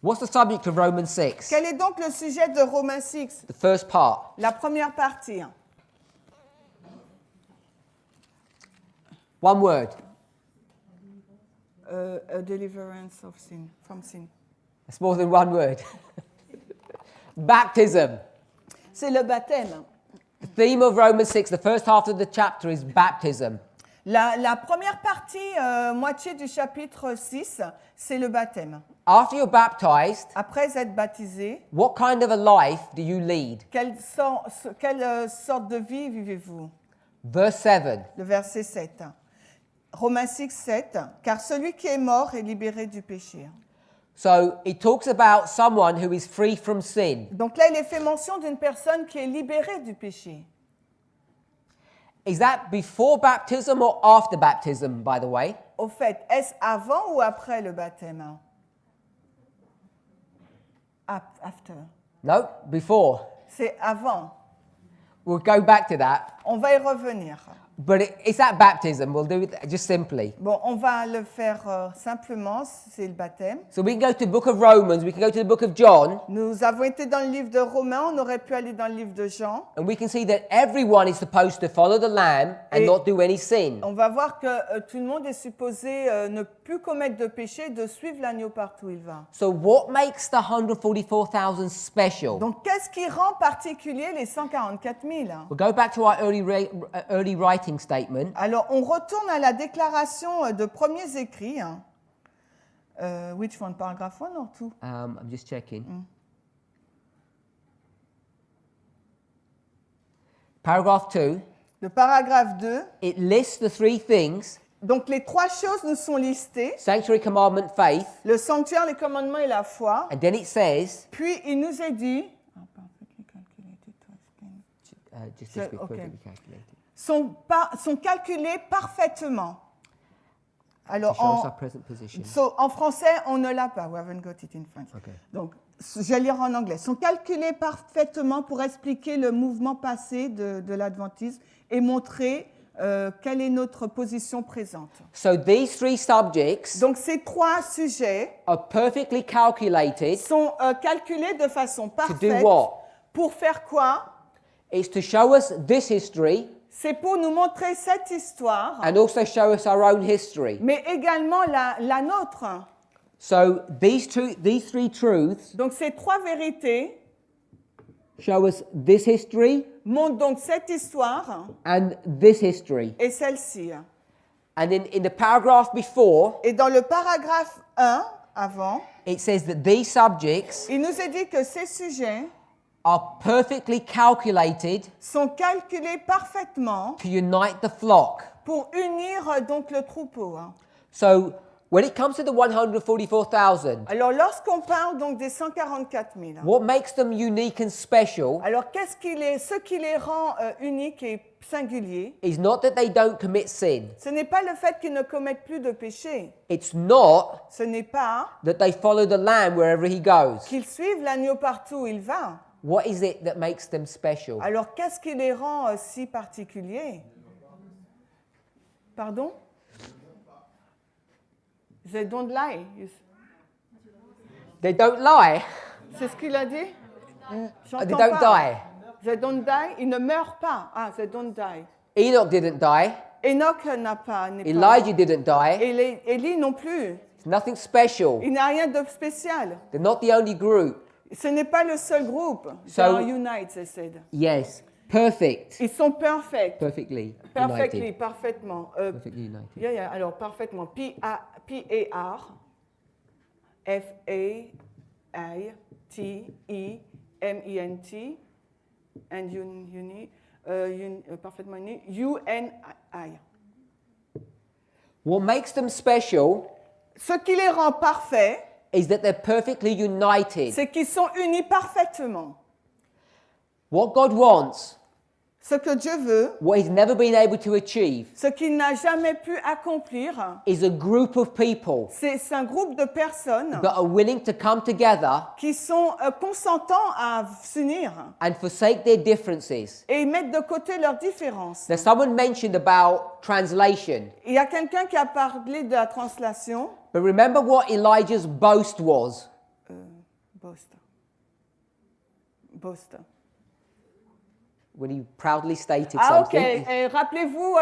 What's the subject of Romans 6? Quel est donc le sujet de Romains 6? The first part. La première partie. One word. A deliverance of sin, from sin. It's more than one word. Baptism. C'est le baptême. The theme of Romans 6, the first half of the chapter is baptism. La première partie, moitié du chapitre 6, c'est le baptême. After you're baptized, Après être baptisé, what kind of a life do you lead? quelle sorte de vie vivez-vous? Verse 7. Le verset 7. Romains 6, 7. Car celui qui est mort est libéré du péché. So it talks about someone who is free from sin. Donc là, il est fait mention d'une personne qui est libérée du péché. Is that before baptism or after baptism, by the way? Au fait, est-ce avant ou après le baptême? After. No, before. C'est avant. We'll go back to that. On va y revenir. But it's at baptism. We'll do it just simply. Bon, on va le faire simplement, c'est le baptême. So we can go to the book of Romans, we can go to the book of John, Nous avons été dans le livre de Romains, on aurait pu aller dans le livre de Jean. and we can see that everyone is supposed to follow the Lamb and Et- not do any sin. On va voir que tout le monde est supposé ne plus commettre de péché, de suivre l'agneau partout où il va. So what makes the 144,000 special? Donc, qu'est-ce qui rend particulier les 144 000? We'll go back to our early writing statement. Alors, on retourne à la déclaration de premiers écrits. Hein. Which one, paragraphe 1 or 2? I'm just checking. Paragraph 2, Le paragraphe 2. it lists the three things: Donc, les trois choses nous sont listées. sanctuary, commandment, faith, Le sanctuaire, les commandements et la foi. and then it says, Puis, il nous est dit, just So, this bit okay. perfectly calculated. sont calculés parfaitement. To Alors, show us our present position. en français, on ne l'a pas. We haven't got it in French. Okay. Donc, je vais lire en anglais. Sont calculés parfaitement pour expliquer le mouvement passé de l'adventisme et montrer quelle est notre position présente. So these three subjects Donc, ces trois sujets are perfectly calculated sont calculés de façon to parfaite. do what? Pour faire quoi? It's to show us this history C'est pour nous montrer cette histoire, and also show us our own history. mais également la nôtre. So these three truths Donc, ces trois vérités show us this history montrent donc cette histoire and this history. et celle-ci. And in the paragraph before, Et dans le paragraphe 1, avant, it says that these subjects il nous est dit que ces sujets are perfectly calculated sont calculés parfaitement to unite the flock. pour unir donc le troupeau. So when it comes to the 144,000, Alors, lorsqu'on parle donc des 144 000, what makes them unique and special alors ce qui les rend uniques et singuliers, is not that they don't commit sin. ce n'est pas le fait qu'ils ne commettent plus de péché. It's not Ce n'est pas that they follow the Lamb wherever he goes. qu'ils suivent l'agneau partout où il va. What is it that makes them special? Alors, qu'est-ce qui les rend si particuliers? Pardon? They don't lie. They don't lie. C'est ce qu'il a dit? They J'entends don't pas. die. They don't die. Ils ne meurent pas. Ah, they don't die. Enoch didn't die. Enoch n'est pas Elijah didn't die. Et Élie non plus. It's nothing special. Il n'a rien de spécial. They're not the only group. Ce n'est pas le seul groupe. So- They are united, they said. Yes, perfect. Ils sont perfects. Perfectly Perfectly, united. parfaitement. Perfectly united. Alors, parfaitement. P-A-R, F-A-I-T-E-M-E-N-T, and parfaitement uni, U-N-I. What makes them special Ce qui les rend parfaits, is that they're perfectly united. c'est qu'ils sont unis parfaitement. What God wants, Ce que Dieu veut, what He's never been able to achieve, ce qu'il n'a jamais pu accomplir, is a group of people c'est un groupe de personnes that are willing to come together qui sont consentants à s'unir and forsake their differences. et mettre de côté leurs différences. Now, someone mentioned about translation, Il y a quelqu'un qui a parlé de la translation. but remember what Elijah's boast was. Boast. When he proudly stated Ah, ok. something. Et rappelez-vous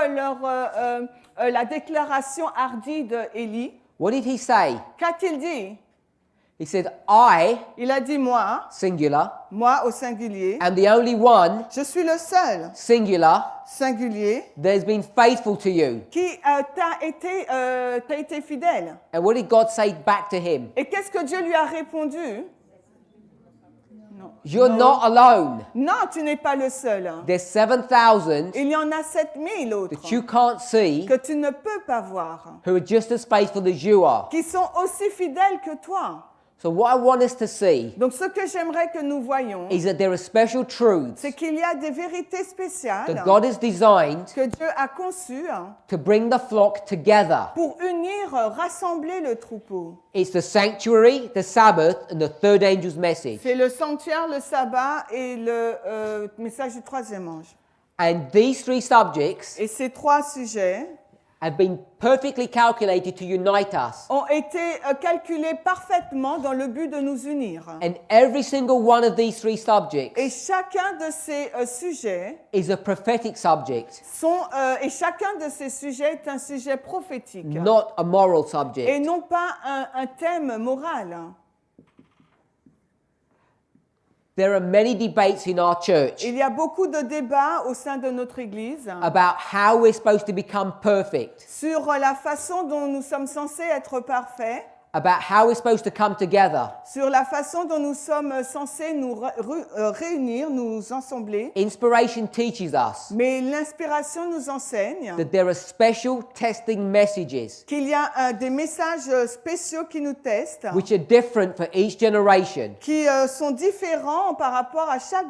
la déclaration hardie d'Élie. What did he say? Qu'a-t-il dit? He said, I, Il a dit moi au singulier. am the only one, Je suis le seul singular, singulier that has been faithful to you. qui t'a été fidèle. And what did God say back to him? Et qu'est-ce que Dieu lui a répondu? Non. You're not alone. Non, tu n'es pas le seul. There's 7,000 Il y en a 7000 autres that you can't see que tu ne peux pas voir, who are just as faithful as you are. qui sont aussi fidèles que toi. So what I want us to see Donc, ce que j'aimerais que nous voyions, is that there are special truths c'est qu'il y a des vérités spéciales that God has designed que Dieu a conçues to bring the flock together. pour unir, rassembler le troupeau. It's the sanctuary, the Sabbath, and the third angel's message. C'est le sanctuaire, le sabbat et le message du troisième ange. And these three subjects Et ces trois sujets have been perfectly calculated to unite us. ont été calculés parfaitement dans le but de nous unir. And every single one of these three subjects Et chacun de ces sujets is a prophetic subject, et chacun de ces sujets est un sujet prophétique not a moral et subject. non pas un thème moral. There are many debates in our church Il y a beaucoup de débats au sein de notre Église about how we're supposed to become perfect, sur la façon dont nous sommes censés être parfaits, about how we're supposed to come together. sur la façon dont nous sommes censés nous réunir, nous ensembler. Inspiration teaches us Mais l'inspiration nous enseigne that there are special testing messages qu'il y a des messages spéciaux qui nous testent, which are different for each generation. qui sont différents par rapport à chaque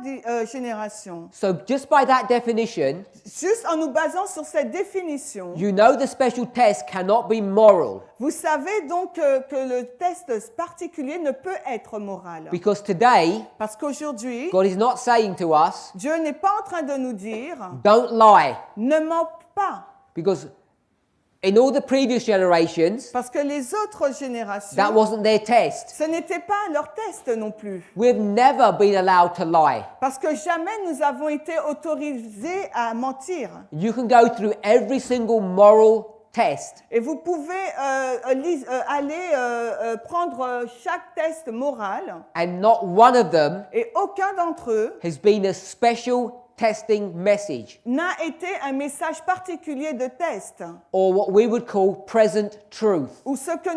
génération. So just by that definition, Juste en nous basant sur cette définition, you know the special test cannot be moral, vous savez donc que le test particulier ne peut être moral. because today Parce qu'aujourd'hui, God is not saying to us, Dieu n'est pas en train de nous dire don't lie, « ne mens pas because in all the previous generations, » parce que les autres générations, that wasn't their test. ce n'était pas leur test non plus. We've never been allowed to lie. Parce que jamais nous avons été autorisés à mentir. You can go through every single moral test, Et vous pouvez aller prendre chaque test moral and not one of them et aucun d'entre eux has been a special testing message, n'a été un message particulier de test or what we would call present truth. ou ce que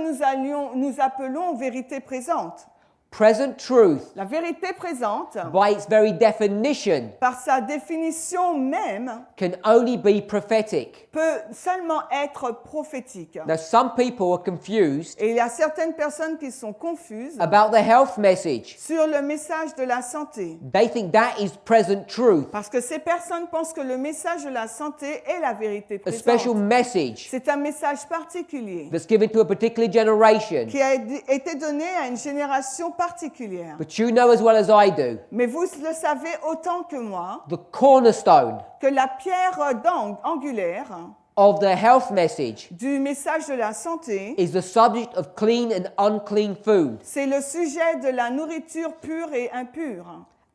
nous appelons vérité présente. Present truth, La vérité présente, by its very definition, par sa définition même, can only be prophetic. peut seulement être prophétique. Now, some people are confused Et il y a certaines personnes qui sont confuses about the health message. sur le message de la santé. They think that is present truth, Parce que ces personnes pensent que le message de la santé est la vérité a special présente. message C'est un message particulier that's given to a particular generation. qui a été donné à une génération particulière. But you know as well as I do, Mais vous le savez autant que moi the cornerstone que la pierre angulaire of the health message du message de la santé, is the subject of clean and unclean food. c'est le sujet de la nourriture pure et impure.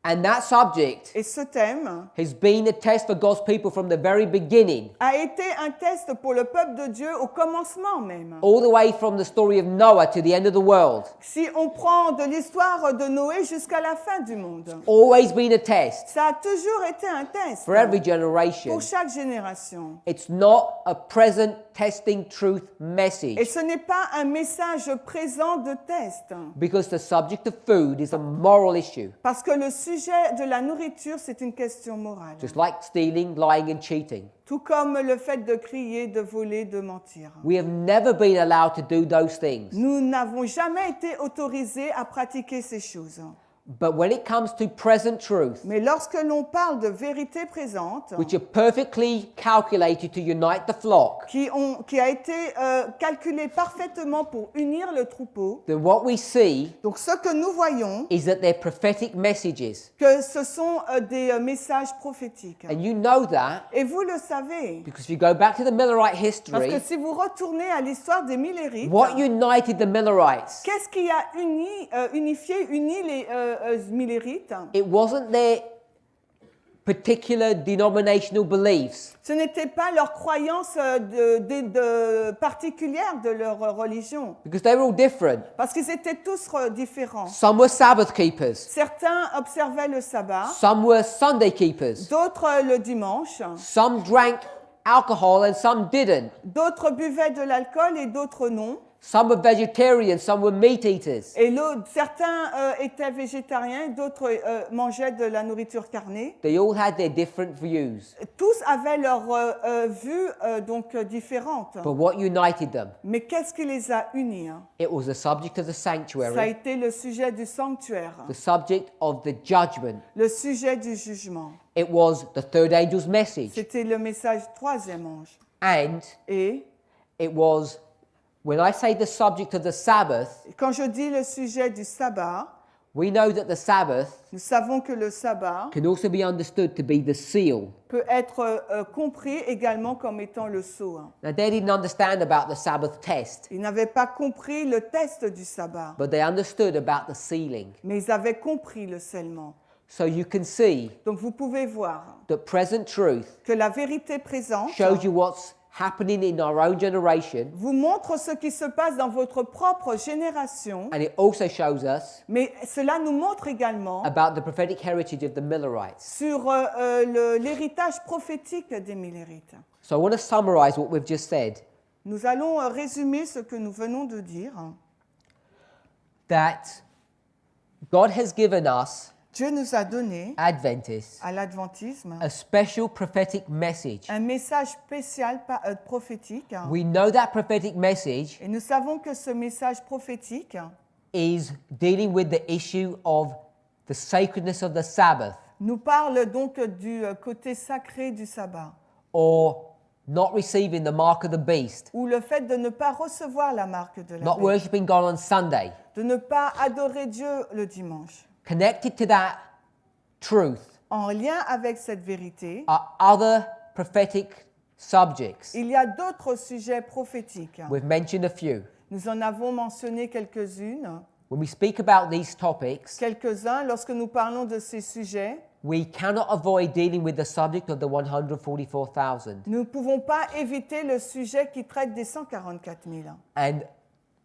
And that subject Et ce thème has been a test for God's people from the very beginning, a été un test pour le peuple de Dieu au commencement même. all the way from the story of Noah to the end of the world. Si on prend de l'histoire de Noé jusqu'à la fin du monde, Always been a test ça a toujours été un test for every generation. pour chaque génération. It's not a present testing truth Et message, ce n'est pas un message présent de test, because the subject of food is a moral issue, parce que le sujet de la nourriture, c'est une question morale. just like stealing, lying and cheating. Tout comme le fait de crier, de voler, de mentir. We have never been allowed to do those things. Nous n'avons jamais été autorisés à pratiquer ces choses. But when it comes to present truth, Mais lorsque l'on parle de vérité présente, which are perfectly calculated to unite the flock, qui a été calculée parfaitement pour unir le troupeau, then what we see donc ce que nous voyons, is that they're prophetic messages. que ce sont des messages prophétiques. And you know that Et vous le savez, because if you go back to the Millerite parce que history, si vous retournez à l'histoire des Millérites, what united the Millerites? qu'est-ce qui a uni les Millérites? It wasn't their particular denominational beliefs. Ce n'était pas leur croyance particulière de leur religion, Because they were all different. parce qu'ils étaient tous différents. Some were Sabbath keepers. Certains observaient le sabbat, Some were Sunday keepers. d'autres le dimanche, Some drank alcohol and some didn't. d'autres buvaient de l'alcool et d'autres non. Some were vegetarians, some were meat eaters. Et certains étaient végétariens, et d'autres mangeaient de la nourriture carnée. They all had their different views. Tous avaient leur vue donc différente. But what united them? Mais qu'est-ce qui les a unis? It was the subject of the Ça a sanctuary, été le sujet du sanctuaire, the subject of the judgment. le sujet du jugement. It was the third angel's message. C'était le message troisième ange. And Et it was, when I say the subject of the Sabbath, quand je dis le sujet du sabbat, We know that the Sabbath Nous savons que le sabbat can also be understood to be the seal. peut être compris également comme étant le sceau. Now, they didn't understand about the Sabbath test, Ils n'avaient pas compris le test du sabbat, but they understood about the sealing. mais ils avaient compris le scellement. So you can see Donc vous pouvez voir that present truth que la vérité présente shows you what's happening in our own generation, vous montre ce qui se passe dans votre propre génération, and it also shows us mais cela nous montre également about the prophetic heritage of the Millerites. sur l'héritage prophétique des Millérites. So I want to summarize what we've just said, Nous allons résumer ce que nous venons de dire. that God has given us, Dieu nous a donné Adventists, à l'adventisme a special prophetic message. un message spécial prophétique. We know that prophetic message Et nous savons que ce message prophétique is dealing with the issue of the sacredness of the Sabbath, nous parle donc du côté sacré du sabbat, or not receiving the mark of the beast, ou le fait de ne pas recevoir la marque de la not bête, worshiping God on Sunday. de ne pas adorer Dieu le dimanche. Connected to that truth En lien avec cette vérité, are other prophetic subjects. il y a d'autres sujets prophétiques. We've mentioned a few. Nous en avons mentionné quelques-unes, When we speak about these topics, quelques-uns. Lorsque nous parlons de ces sujets, we cannot avoid dealing with the subject of the 144,000. nous ne pouvons pas éviter le sujet qui traite des 144 000. And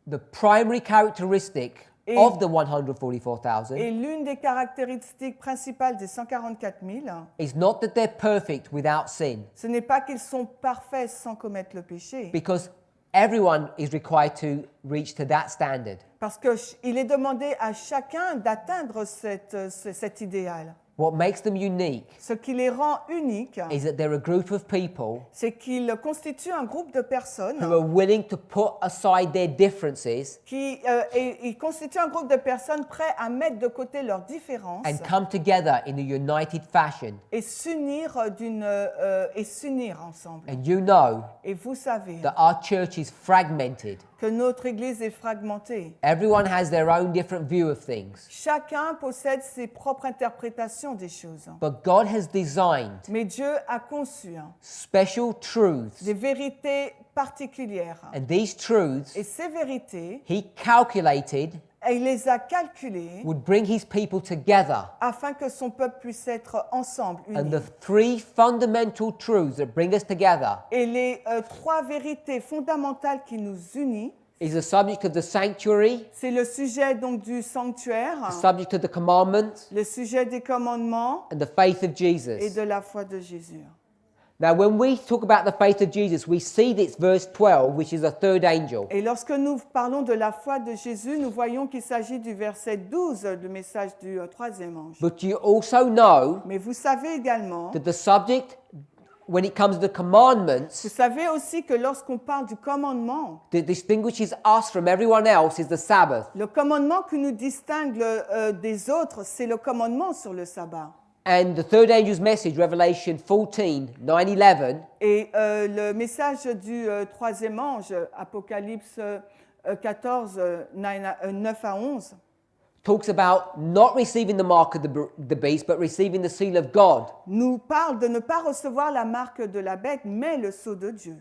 the primary characteristic Et- of the 144,000 Et l'une des caractéristiques principales des 144 000, is not that they're perfect without sin, ce n'est pas qu'ils sont parfaits sans commettre le péché, because everyone is required to reach to that standard. parce qu'il est demandé à chacun d'atteindre cet idéal. What makes them unique Ce qui les rend uniques, is that they're a group of people c'est qu'ils constituent un groupe de who personnes are willing to put aside their differences ils constituent un groupe de personnes prêts à mettre de côté leurs différences and come together in a united fashion. et s'unir ensemble. And you know Et vous savez that our church is fragmented. que notre Église est fragmentée. Everyone has their own different view of things. Chacun possède ses propres interprétations des choses. But God has designed Mais Dieu a conçu special truths, des vérités particulières. and these truths Et ces vérités, He calculated il les a calculées would bring His people together. afin que son peuple puisse être ensemble, And unis. the three fundamental truths that bring us together Et les trois vérités fondamentales qui nous unissent, is the subject of the sanctuary, c'est le sujet donc du the sanctuaire, subject of the commandments, le sujet des commandements and the faith of et Jesus. de la foi de Jésus. Now, when we talk about the faith of Jesus, we see this verse 12, which is a third angel. Et lorsque nous parlons de la foi de Jésus, nous voyons qu'il s'agit du verset 12 du message du troisième ange. But you also know Mais vous savez également, that the subject, when it comes to the commandments, vous savez aussi que lorsqu'on parle du commandement, that distinguishes us from everyone else is the Sabbath. le commandement qui nous distingue des autres, c'est le commandement sur le sabbat. And the third angel's message, Revelation 14, 9, 11, Et le message du troisième ange, Apocalypse 14, 9 à 11, talks about not receiving the mark of the beast, but receiving the seal of God. nous parle de ne pas recevoir la marque de la bête, mais le sceau de Dieu.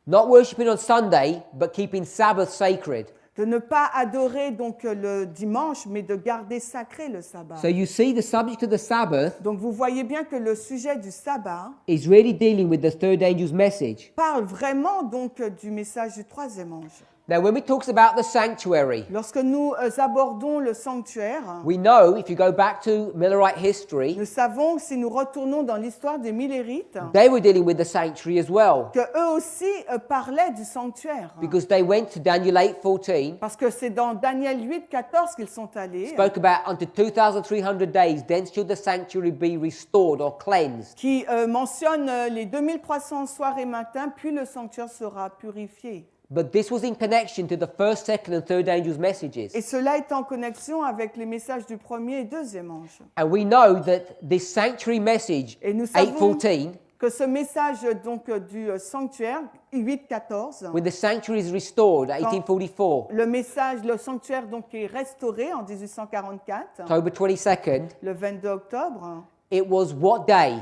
Not worshipping on Sunday, but keeping Sabbath sacred. De ne pas adorer donc le dimanche, mais de garder sacré le sabbat. So you see the subject of the Sabbath Donc vous voyez bien que le sujet du sabbat is really dealing with the third angel's message. parle vraiment donc du message du troisième ange. Now, when we talk about the sanctuary, Lorsque nous abordons le sanctuaire, we know, if you go back to Millerite history, nous savons que si nous retournons dans l'histoire des Millérites, they were dealing with the sanctuary as well, que eux aussi parlaient du sanctuaire. because they went to Daniel 8:14, Parce que c'est dans Daniel 8, 14 qu'ils sont allés, spoke about unto 2,300 days, then should the sanctuary be restored or cleansed. qui mentionne les 2300 soirs et matins, puis le sanctuaire sera purifié. But this was in connection to the first, second, and third angels' messages. Et cela est en connexion avec les messages du premier et deuxième ange. And we know that this sanctuary message, Et nous savons 8:14, que ce message donc du sanctuaire 8-14, when the sanctuary is restored at 1844, le sanctuaire donc est restauré en 1844, October 22nd, le 22 octobre. it was what day?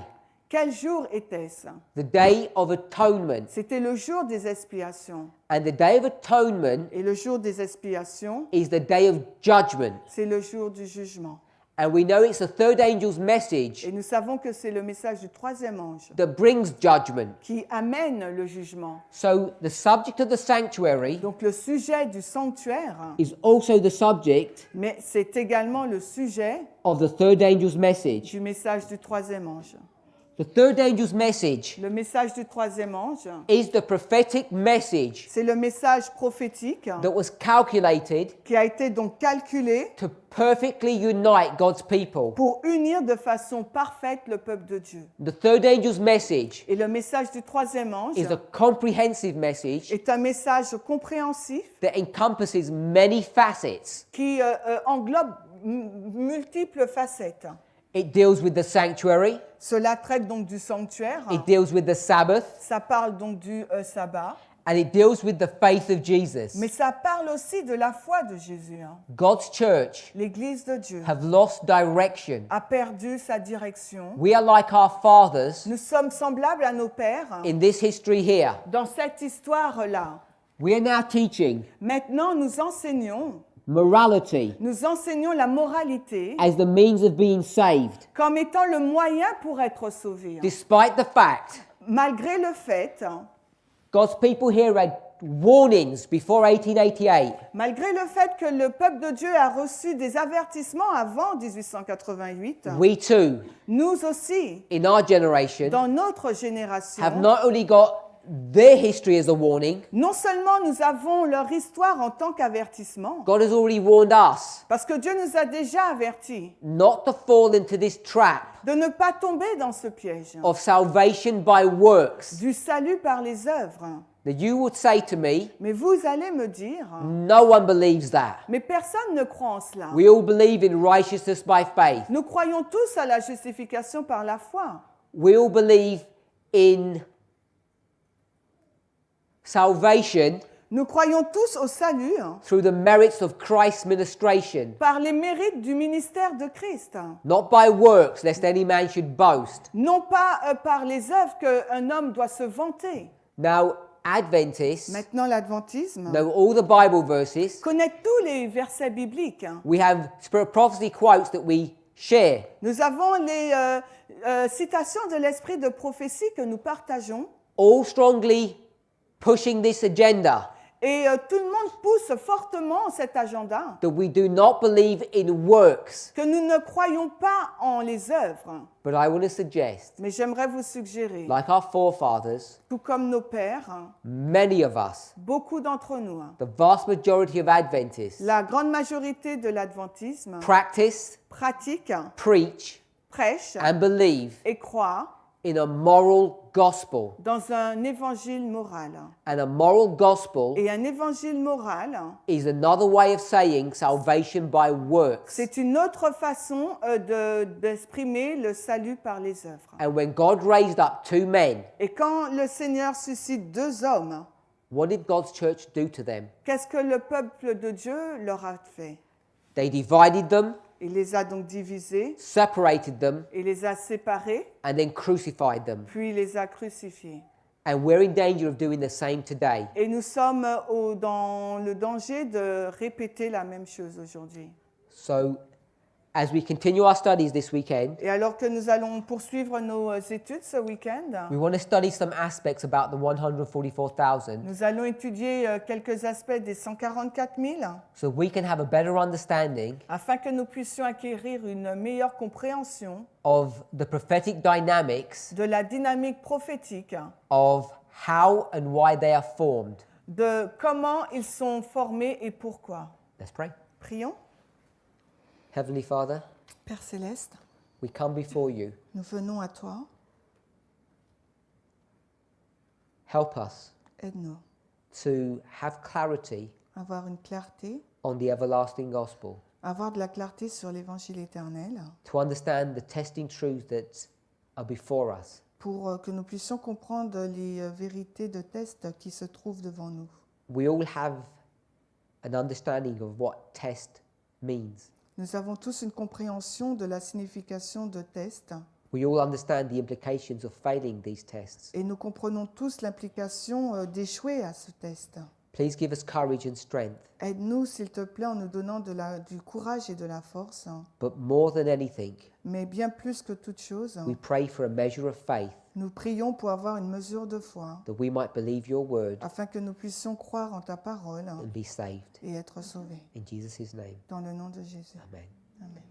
Quel jour était-ce? The Day of Atonement. C'était le jour des expiations. And the Day of Atonement Et le jour des expiations, is the Day of Judgment. c'est le jour du jugement. And we know it's the third angel's message Et nous savons que c'est le message du troisième ange that brings judgment. qui amène le jugement. So the subject of the sanctuary Donc le sujet du sanctuaire, is also the subject mais c'est également le sujet of the third angel's message. du message du troisième ange. The third angel's message Le message du troisième ange, is the prophetic message c'est le message prophétique that was calculated qui a été donc calculé to perfectly unite God's people. pour unir de façon parfaite le peuple de Dieu. The third angel's message Et le message du troisième ange is a comprehensive message est un message compréhensif that encompasses many facets. qui englobe multiples facettes. It deals with the sanctuary, Cela traite donc du sanctuaire, it deals with the Sabbath, ça parle donc du sabbat, and it deals with the faith of Jesus. mais ça parle aussi de la foi de Jésus. God's church L'Église de Dieu have lost direction. a perdu sa direction. We are like our fathers Nous sommes semblables à nos pères in this history here. dans cette histoire-là. We are now teaching Maintenant, nous enseignons la moralité as the means of being saved, comme étant le moyen pour être sauvé. despite the fact Malgré le fait, God's people here had warnings before 1888. malgré le fait que le peuple de Dieu a reçu des avertissements avant 1888, We too, nous aussi, in our generation, dans notre génération, have not only got their history as a warning, non seulement nous avons leur histoire en tant qu'avertissement, God has already warned us parce que Dieu nous a déjà avertis not to fall into this trap de ne pas tomber dans ce piège of salvation by works. du salut par les œuvres. That you would say to me, Mais vous allez me dire, no one believes that. mais personne ne croit en cela. We all believe in righteousness by faith. Nous croyons tous à la justification par la foi. We all believe in salvation Nous croyons tous au salut through the merits of Christ's ministration, par les mérites du ministère de Christ. not by works, lest any man should boast. Non pas par les œuvres qu'un homme doit se vanter. Now, Adventists Maintenant, l'adventisme know all the Bible verses. connaît tous les versets bibliques. We have Spirit prophecy quotes that we share. Nous avons les citations de l'esprit de prophétie que nous partageons. All strongly pushing this agenda Et tout le monde pousse fortement cet agenda, that we do not believe in works. que nous ne croyons pas en les œuvres. But I want to suggest, Mais j'aimerais vous suggérer, like our forefathers, tout comme nos pères, many of us, beaucoup d'entre nous, the vast majority of Adventists, la grande majorité de l'adventisme practice, pratique, preach, prêche and believe et croit in a moral gospel. dans un évangile moral. And a moral gospel Et un évangile moral, is another way of saying salvation by works. c'est une autre façon d'exprimer le salut par les œuvres. And when God raised up two men, Et quand le Seigneur suscite deux hommes, what did God's church do to them? qu'est-ce que le peuple de Dieu leur a fait? They divided them, Il les a donc divisés, separated them, il les a séparés, and then crucified them. puis il les a crucifiés. And we're in danger of doing the same today. Et nous sommes dans le danger de répéter la même chose aujourd'hui. So, as we continue our studies this weekend, Et alors que nous allons poursuivre nos études ce week-end, we want to study some aspects about the 144,000 nous allons étudier quelques aspects des 144 000 so we can have a better understanding afin que nous puissions acquérir une meilleure compréhension of the prophetic dynamics de la dynamique prophétique, of how and why they are formed. de comment ils sont formés et pourquoi. Let's pray. Prions. Heavenly Father, Père céleste, we come before you. nous venons à toi. Help us Aide-nous to have clarity à avoir une clarté, on the everlasting gospel, à avoir de la clarté sur l'évangile éternel, to understand the testing truths that are before us, pour que nous puissions comprendre les vérités de test qui se trouvent devant nous. We all have an understanding of what test means. Nous avons tous une compréhension de la signification de test We all understand the implications of failing these tests. et nous comprenons tous l'implication d'échouer à ce test. Please give us courage and strength. Aide-nous, s'il te plaît, en nous donnant du courage et de la force. But more than anything, Mais bien plus que toute chose, we pray for a measure of faith nous prions pour avoir une mesure de foi, that we might believe your word afin que nous puissions croire en ta parole and be saved. et être sauvés. In Jesus' name, Dans le nom de Jésus. amen. Amen.